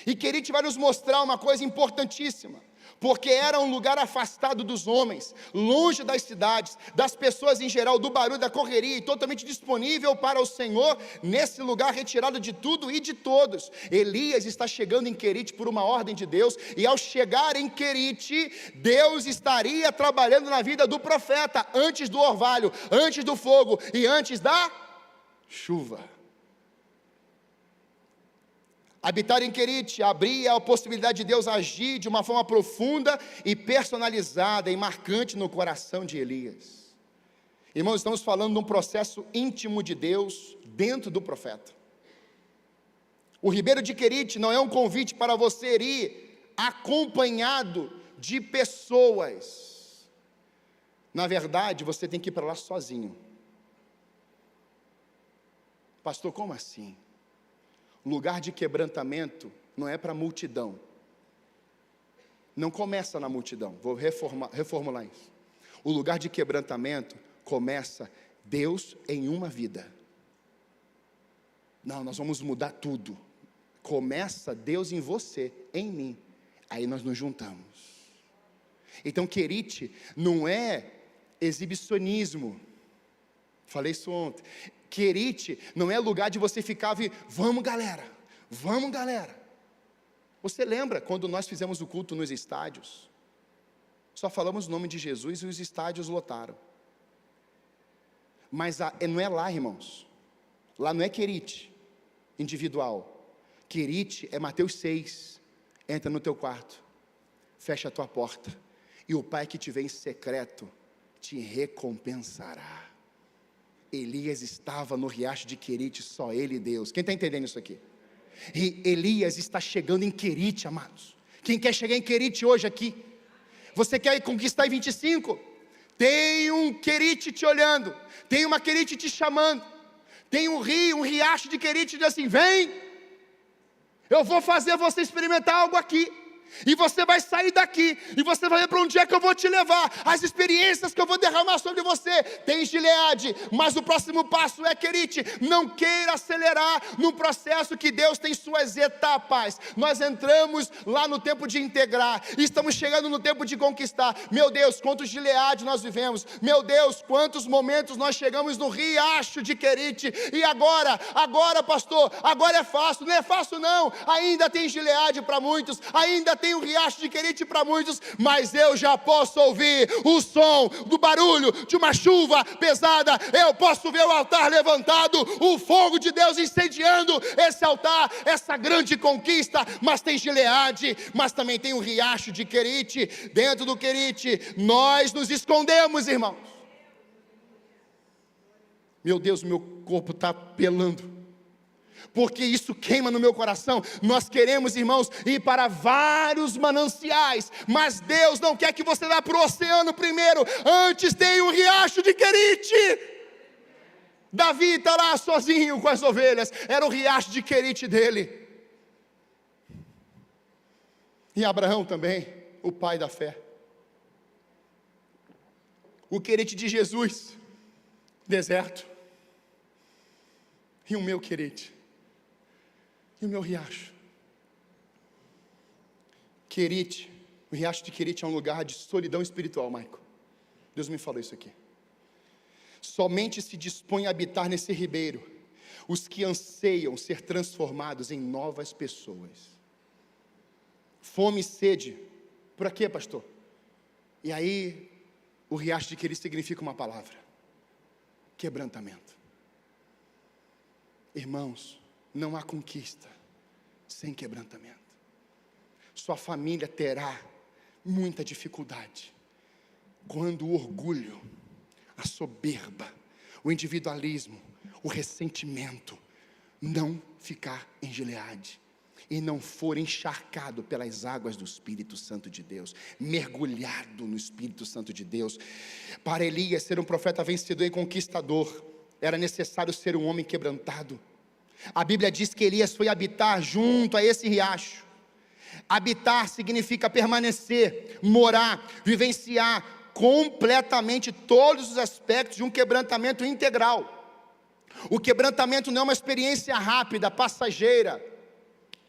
E Querite vai nos mostrar uma coisa importantíssima, porque era um lugar afastado dos homens, longe das cidades, das pessoas em geral, do barulho, da correria, e totalmente disponível para o Senhor, nesse lugar retirado de tudo e de todos. Elias está chegando em Querite por uma ordem de Deus, e ao chegar em Querite, Deus estaria trabalhando na vida do profeta, antes do orvalho, antes do fogo e antes da chuva. Habitar em Querite abria a possibilidade de Deus agir de uma forma profunda e personalizada e marcante no coração de Elias. Irmãos, estamos falando de um processo íntimo de Deus dentro do profeta. O ribeiro de Querite não é um convite para você ir acompanhado de pessoas. Na verdade, você tem que ir para lá sozinho. Pastor, como assim? Lugar de quebrantamento não é para multidão. Não começa na multidão. Vou reformular isso. O lugar de quebrantamento começa Deus em uma vida. Não, nós vamos mudar tudo. Começa Deus em você, em mim. Aí nós nos juntamos. Então Querite não é exibicionismo. Falei isso ontem. Querite não é lugar de você ficar e vamos galera. Você lembra quando nós fizemos o culto nos estádios? Só falamos o nome de Jesus e os estádios lotaram. Mas não é lá, irmãos. Lá não é Querite individual. Querite é Mateus 6. Entra no teu quarto, fecha a tua porta, e o Pai que te vê em secreto te recompensará. Elias estava no riacho de Querite, só ele e Deus. Quem está entendendo isso aqui? E Elias está chegando em Querite, amados. Quem quer chegar em Querite hoje aqui? Você quer conquistar em 25? Tem um Querite te olhando, tem uma Querite te chamando, tem um rio, um riacho de Querite diz assim: vem, eu vou fazer você experimentar algo aqui. E você vai sair daqui, e você vai ver para onde é que eu vou te levar, as experiências que eu vou derramar sobre você. Tem Gileade, mas o próximo passo é Querite. Não queira acelerar no processo que Deus tem suas etapas. Nós entramos lá no tempo de integrar, e estamos chegando no tempo de conquistar. Meu Deus, quantos Gileade nós vivemos. Meu Deus, quantos momentos nós chegamos no riacho de Querite. E agora pastor, agora é fácil. Não é fácil não, ainda tem Gileade para muitos, ainda tem um riacho de Querite para muitos, mas eu já posso ouvir o som do barulho de uma chuva pesada. Eu posso ver o altar levantado, o fogo de Deus incendiando esse altar, essa grande conquista. Mas tem Gileade, mas também tem um riacho de Querite. Dentro do Querite nós nos escondemos, irmãos. Meu Deus, meu corpo está pelando, porque isso queima no meu coração. Nós queremos, irmãos, ir para vários mananciais, mas Deus não quer que você vá para o oceano primeiro. Antes tem um riacho de Querite. Davi está lá sozinho com as ovelhas, era o riacho de Querite dele. E Abraão também, o pai da fé. O Querite de Jesus, deserto. E o meu Querite, e o meu riacho. Querite, o riacho de Querite é um lugar de solidão espiritual, Maico. Deus me falou isso aqui. Somente se dispõe a habitar nesse ribeiro os que anseiam ser transformados em novas pessoas. Fome e sede. Por quê, pastor? E aí, o riacho de Querite significa uma palavra: quebrantamento. Irmãos, não há conquista sem quebrantamento. Sua família terá muita dificuldade quando o orgulho, a soberba, o individualismo, o ressentimento não ficar em Gileade e não for encharcado pelas águas do Espírito Santo de Deus, mergulhado no Espírito Santo de Deus. Para Elias ser um profeta vencedor e conquistador, era necessário ser um homem quebrantado. A Bíblia diz que Elias foi habitar junto a esse riacho. Habitar significa permanecer, morar, vivenciar completamente todos os aspectos de um quebrantamento integral. O quebrantamento não é uma experiência rápida, passageira,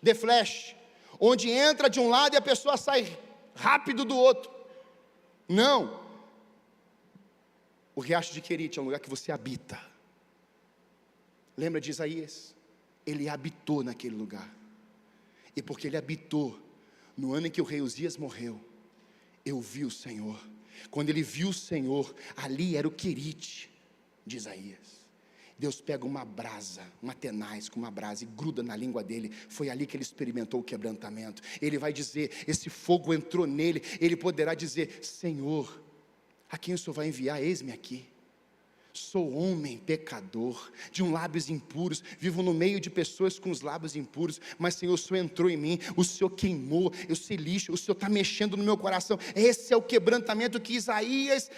de flash, onde entra de um lado e a pessoa sai rápido do outro. Não. O riacho de Querite é um lugar que você habita. Lembra de Isaías? Ele habitou naquele lugar. E porque ele habitou, no ano em que o rei Uzias morreu, eu vi o Senhor. Quando ele viu o Senhor, ali era o Querite de Isaías. Deus pega uma brasa, uma tenaz com uma brasa e gruda na língua dele. Foi ali que ele experimentou o quebrantamento. Ele vai dizer, esse fogo entrou nele. Ele poderá dizer, Senhor, a quem o Senhor vai enviar? Eis-me aqui. Sou homem pecador, de lábios impuros, vivo no meio de pessoas com os lábios impuros, mas Senhor, o Senhor entrou em mim, o Senhor queimou, eu sei lixo, o Senhor está mexendo no meu coração. Esse é o quebrantamento que Isaías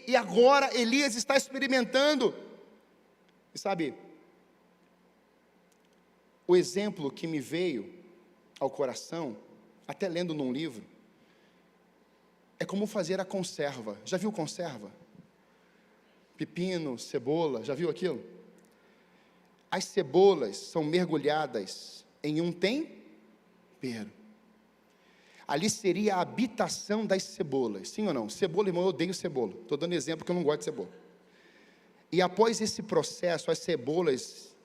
e agora Elias está experimentando. E sabe, o exemplo que me veio ao coração, até lendo num livro, é como fazer a conserva. Já viu conserva? Pepino, cebola, já viu aquilo? As cebolas são mergulhadas em um tempero. Ali seria a habitação das cebolas, sim ou não? Cebola, irmão, eu odeio cebola. Estou dando exemplo que eu não gosto de cebola. E após esse processo, as cebolas,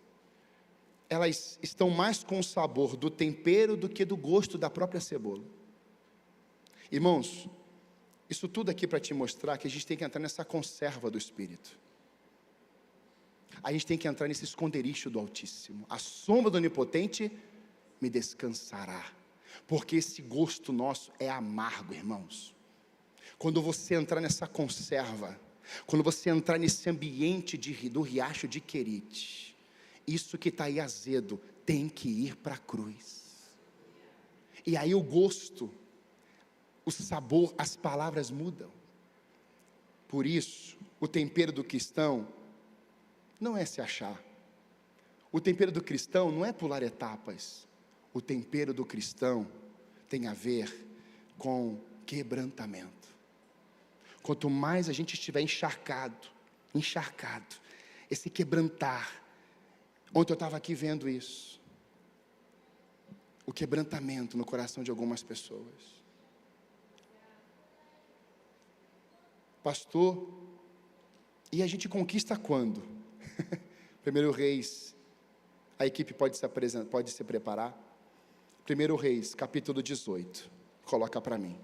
elas estão mais com o sabor do tempero do que do gosto da própria cebola. Irmãos, isso tudo aqui para te mostrar que a gente tem que entrar nessa conserva do Espírito. A gente tem que entrar nesse esconderijo do Altíssimo. A sombra do Onipotente me descansará. Porque esse gosto nosso é amargo, irmãos. Quando você entrar nessa conserva, quando você entrar nesse ambiente do riacho de Querite, isso que está aí azedo, tem que ir para a cruz. E aí o gosto, o sabor, as palavras mudam. Por isso, o tempero do cristão não é se achar. O tempero do cristão não é pular etapas. O tempero do cristão tem a ver com quebrantamento. Quanto mais a gente estiver encharcado, esse quebrantar. Ontem eu estava aqui vendo isso. O quebrantamento no coração de algumas pessoas. Pastor, e a gente conquista quando? 1 Reis, a equipe pode se preparar. 1 Reis, capítulo 18, coloca para mim.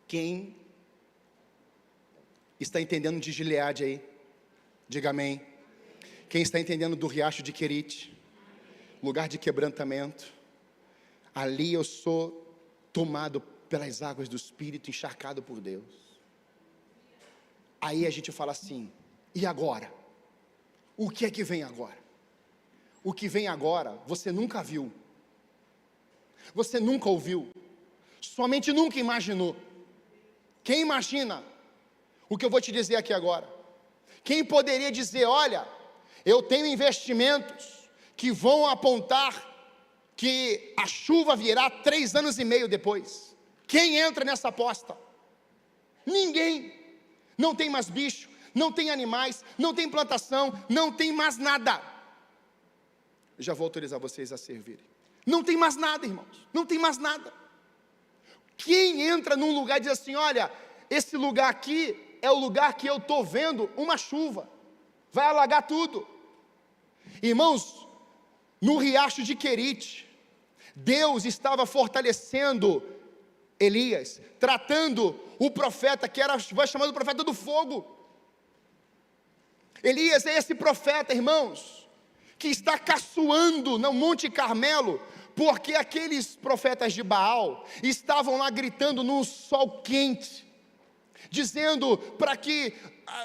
Quem está entendendo de Gileade aí? Diga amém. Quem está entendendo do riacho de Querite? Lugar de quebrantamento. Ali eu sou tomado pelas águas do Espírito, encharcado por Deus. Aí a gente fala assim, e agora? O que é que vem agora? O que vem agora, você nunca viu. Você nunca ouviu. Sua mente nunca imaginou. Quem imagina o que eu vou te dizer aqui agora? Quem poderia dizer, olha, eu tenho investimentos que vão apontar que a chuva virá 3 anos e meio depois? Quem entra nessa aposta? Ninguém. Não tem mais bicho, não tem animais, não tem plantação, não tem mais nada. Eu já vou autorizar vocês a servirem. Não tem mais nada, irmãos, não tem mais nada. Quem entra num lugar e diz assim, olha, esse lugar aqui é o lugar que eu estou vendo uma chuva, vai alagar tudo. Irmãos, no riacho de Querite, Deus estava fortalecendo Elias, tratando o profeta, que vai chamando o profeta do fogo. Elias é esse profeta, irmãos, que está caçoando no Monte Carmelo, porque aqueles profetas de Baal estavam lá gritando no sol quente, dizendo para que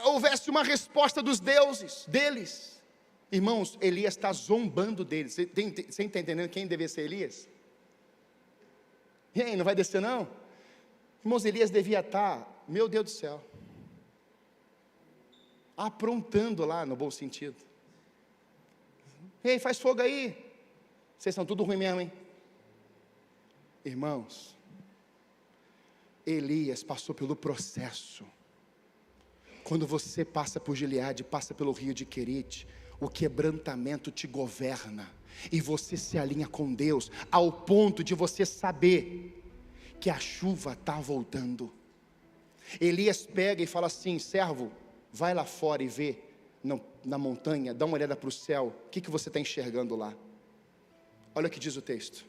houvesse uma resposta dos deuses, deles. Irmãos, Elias está zombando deles. Você está entendendo quem devia ser Elias? E aí, não vai descer não? Irmãos, Elias devia estar, meu Deus do céu, aprontando lá, no bom sentido. Ei, faz fogo aí. Vocês são tudo ruim mesmo, hein? Irmãos, Elias passou pelo processo. Quando você passa por Gileade, passa pelo rio de Querite, o quebrantamento te governa, e você se alinha com Deus, ao ponto de você saber que a chuva está voltando. Elias pega e fala assim: servo, vai lá fora e vê na montanha, dá uma olhada para o céu, o que você está enxergando lá? Olha o que diz o texto.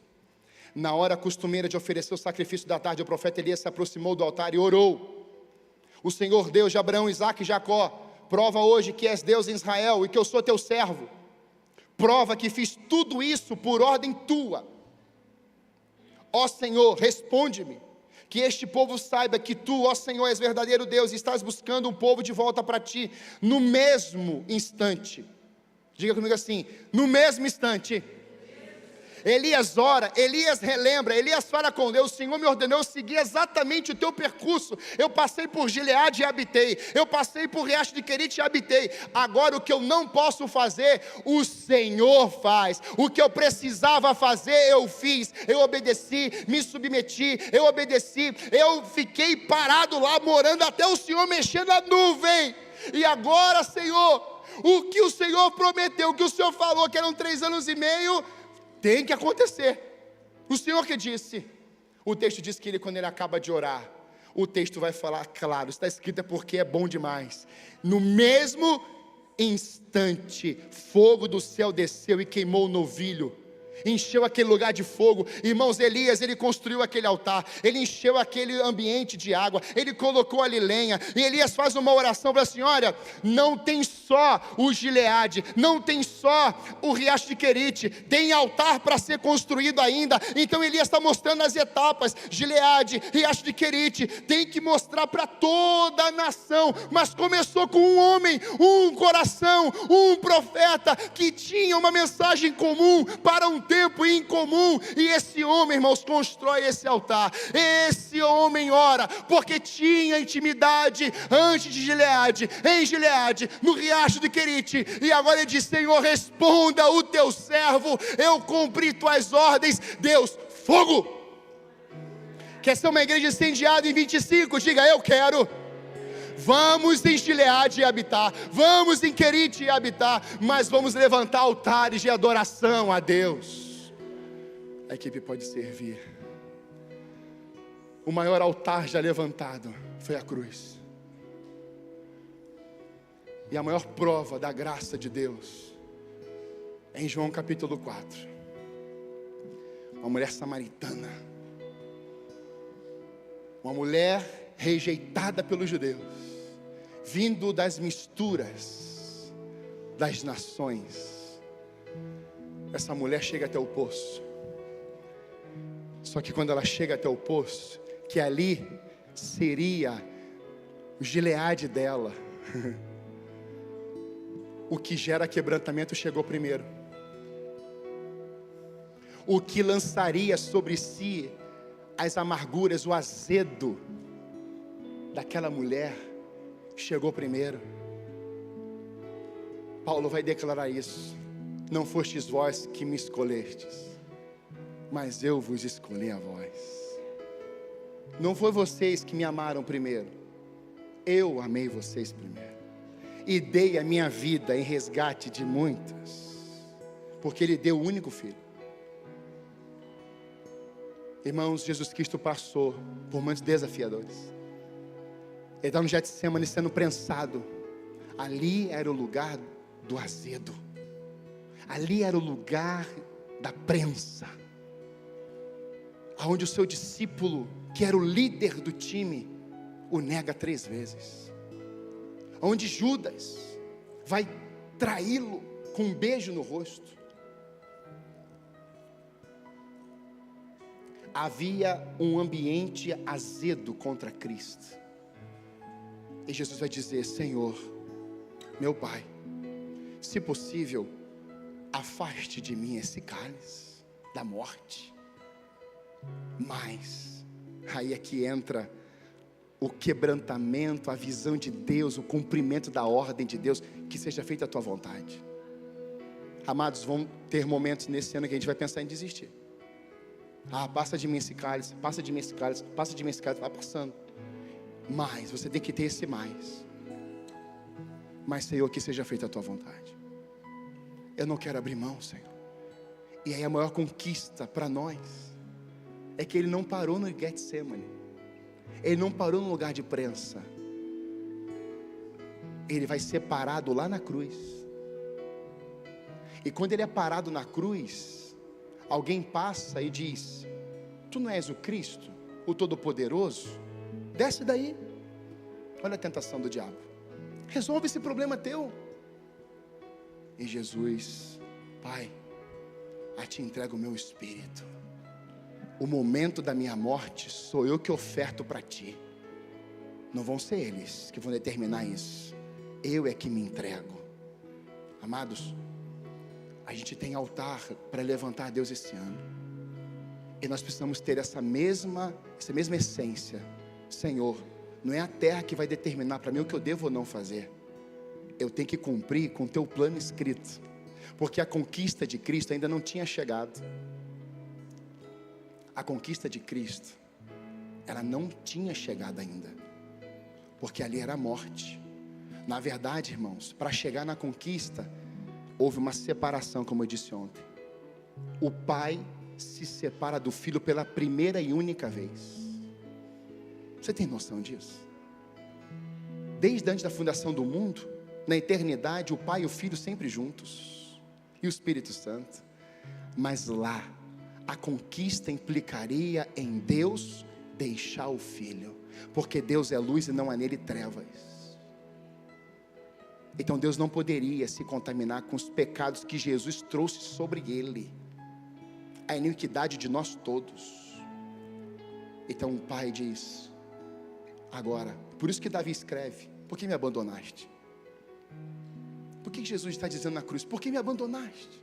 Na hora costumeira de oferecer o sacrifício da tarde, o profeta Elias se aproximou do altar e orou: o Senhor Deus de Abraão, Isaque e Jacó, prova hoje que és Deus em Israel e que eu sou teu servo. Prova que fiz tudo isso por ordem tua. Ó Senhor, responde-me, que este povo saiba que tu, ó Senhor, és verdadeiro Deus e estás buscando um povo de volta para ti. No mesmo instante, diga comigo assim: no mesmo instante, Elias ora, Elias relembra, Elias fala com Deus: o Senhor me ordenou eu seguir exatamente o teu percurso. Eu passei por Gileade e habitei, eu passei por Riacho de Querite e habitei. Agora o que eu não posso fazer, o Senhor faz. O que eu precisava fazer, eu fiz. Eu obedeci, me submeti, eu obedeci. Eu fiquei parado lá, morando até o Senhor mexer na nuvem. E agora, Senhor, o que o Senhor prometeu, o que o Senhor falou, que eram 3 anos e meio, tem que acontecer. O Senhor que disse. O texto diz que quando ele acaba de orar, o texto vai falar, claro, está escrito porque é bom demais. No mesmo instante, fogo do céu desceu e queimou o novilho, encheu aquele lugar de fogo. Irmãos, Elias, ele construiu aquele altar, ele encheu aquele ambiente de água, ele colocou ali lenha, e Elias faz uma oração para a senhora: não tem só o Gileade, não tem só o Riacho de Querite, tem altar para ser construído ainda. Então Elias está mostrando as etapas: Gileade, Riacho de Querite, tem que mostrar para toda a nação. Mas começou com um homem, um coração, um profeta, que tinha uma mensagem comum para um tempo incomum, e esse homem, irmãos, constrói esse altar. Esse homem ora, porque tinha intimidade antes de Gileade, em Gileade, no Riacho de Querite, e agora ele diz: Senhor, responda o teu servo, eu cumpri tuas ordens. Deus, fogo. Quer ser uma igreja incendiada em 25? Diga: eu quero. Vamos em Gileade e habitar, vamos em Querite e habitar, mas vamos levantar altares de adoração a Deus. A equipe pode servir. O maior altar já levantado foi a cruz. E a maior prova da graça de Deus é em João capítulo 4. Uma mulher samaritana, uma mulher rejeitada pelos judeus, vindo das misturas das nações. Essa mulher chega até o poço. Só que quando ela chega até o poço, que ali seria o Gileade dela, o que gera quebrantamento chegou primeiro. O que lançaria sobre si as amarguras, o azedo daquela mulher, chegou primeiro. Paulo vai declarar isso: não fostes vós que me escolhestes, mas eu vos escolhi a vós. Não foi vocês que me amaram primeiro, eu amei vocês primeiro, e dei a minha vida em resgate de muitas, porque Ele deu o único Filho. Irmãos, Jesus Cristo passou por momentos desafiadores. Ele está no Getsemane sendo prensado. Ali era o lugar do azedo. Ali era o lugar da prensa, aonde o seu discípulo, que era o líder do time, o nega 3 vezes. Onde Judas vai traí-lo com um beijo no rosto. Havia um ambiente azedo contra Cristo. E Jesus vai dizer: Senhor, meu Pai, se possível, afaste de mim esse cálice da morte. Mas, aí é que entra o quebrantamento, a visão de Deus, o cumprimento da ordem de Deus, que seja feita a tua vontade. Amados, vão ter momentos nesse ano que a gente vai pensar em desistir. Passa de mim esse cálice, passa de mim esse cálice, passa de mim esse cálice, vai passando. Mas, você tem que ter esse mais. Mas, Senhor, que seja feita a tua vontade. Eu não quero abrir mão, Senhor. E aí a maior conquista para nós é que Ele não parou no Getsemane. Ele não parou no lugar de prensa. Ele vai ser parado lá na cruz. E quando Ele é parado na cruz, alguém passa e diz: tu não és o Cristo, o Todo-Poderoso? Desce daí. Olha a tentação do diabo. Resolve esse problema teu. E Jesus: Pai, a ti entrego o meu espírito. O momento da minha morte sou eu que oferto para ti. Não vão ser eles que vão determinar isso. Eu é que me entrego. Amados, a gente tem altar para levantar a Deus esse ano. E nós precisamos ter essa mesma essência. Senhor, não é a terra que vai determinar para mim o que eu devo ou não fazer. Eu tenho que cumprir com o teu plano escrito. Porque a conquista de Cristo ainda não tinha chegado. A conquista de Cristo, ela não tinha chegado ainda. Porque ali era a morte. Na verdade, irmãos, para chegar na conquista, houve uma separação, como eu disse ontem. O pai se separa do filho pela primeira e única vez. Você tem noção disso? Desde antes da fundação do mundo, na eternidade, o pai e o filho sempre juntos. E o Espírito Santo. Mas lá, a conquista implicaria em Deus deixar o filho. Porque Deus é luz e não há nele trevas. Então Deus não poderia se contaminar com os pecados que Jesus trouxe sobre ele. A iniquidade de nós todos. Então o pai diz: agora, por isso que Davi escreve: por que me abandonaste? Por que Jesus está dizendo na cruz: por que me abandonaste?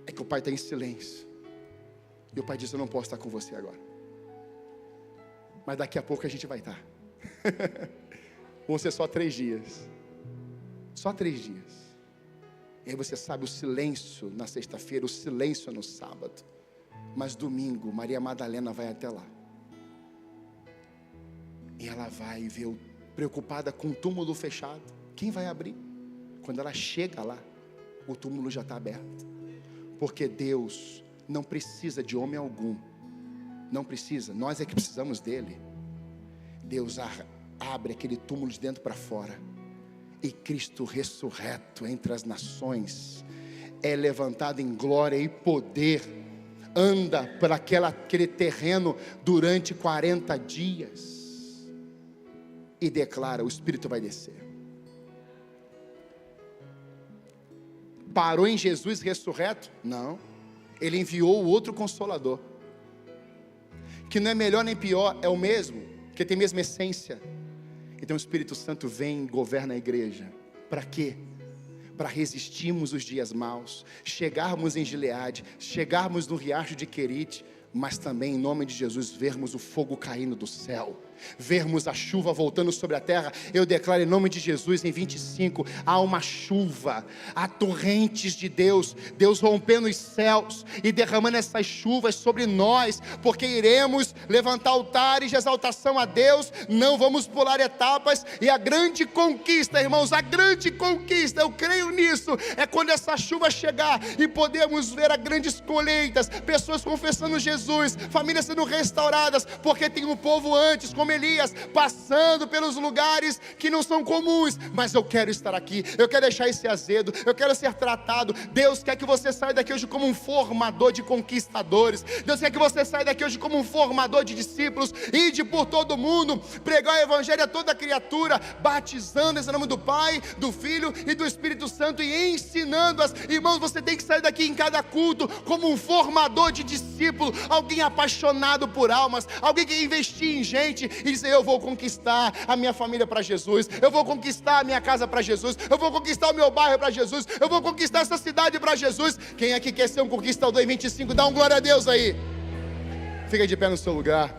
É que o pai está em silêncio. E o pai diz: eu não posso estar com você agora. Mas daqui a pouco a gente vai estar. Vão ser só 3 dias. Só 3 dias. E aí você sabe, o silêncio na sexta-feira, o silêncio no sábado. Mas domingo, Maria Madalena vai até lá. E ela vai ver, preocupada com o túmulo fechado. Quem vai abrir? Quando ela chega lá, o túmulo já está aberto. Porque Deus não precisa de homem algum. Não precisa, nós é que precisamos dele. Deus abre aquele túmulo de dentro para fora. E Cristo ressurreto entre as nações é levantado em glória e poder. Anda por aquele terreno durante 40 dias. E declara: o Espírito vai descer. Parou em Jesus ressurreto? Não. Ele enviou o outro Consolador, que não é melhor nem pior, é o mesmo, que tem a mesma essência. Então o Espírito Santo vem e governa a igreja. Para quê? Para resistirmos os dias maus, chegarmos em Gileade, chegarmos no riacho de Querite, mas também em nome de Jesus vermos o fogo caindo do céu, vermos a chuva voltando sobre a terra. Eu declaro em nome de Jesus, em 25, há uma chuva, há torrentes de Deus, Deus rompendo os céus e derramando essas chuvas sobre nós, porque iremos levantar altares de exaltação a Deus, não vamos pular etapas. E a grande conquista, irmãos, a grande conquista, eu creio nisso, é quando essa chuva chegar e podemos ver as grandes colheitas, pessoas confessando Jesus, famílias sendo restauradas, porque tem um povo antes, como Elias, passando pelos lugares que não são comuns. Mas eu quero estar aqui, eu quero deixar esse azedo, eu quero ser tratado. Deus quer que você saia daqui hoje como um formador de conquistadores. Deus quer que você saia daqui hoje como um formador de discípulos. Ide por todo mundo, pregar o evangelho a toda criatura, batizando em nome do Pai, do Filho e do Espírito Santo, e ensinando-as. Irmãos, você tem que sair daqui em cada culto como um formador de discípulos, alguém apaixonado por almas, alguém que investir em gente. e dizer: eu vou conquistar a minha família para Jesus, eu vou conquistar a minha casa para Jesus, eu vou conquistar o meu bairro para Jesus, eu vou conquistar essa cidade para Jesus. Quem aqui quer ser um conquistador em 25? Dá um glória a Deus aí. Fica de pé no seu lugar.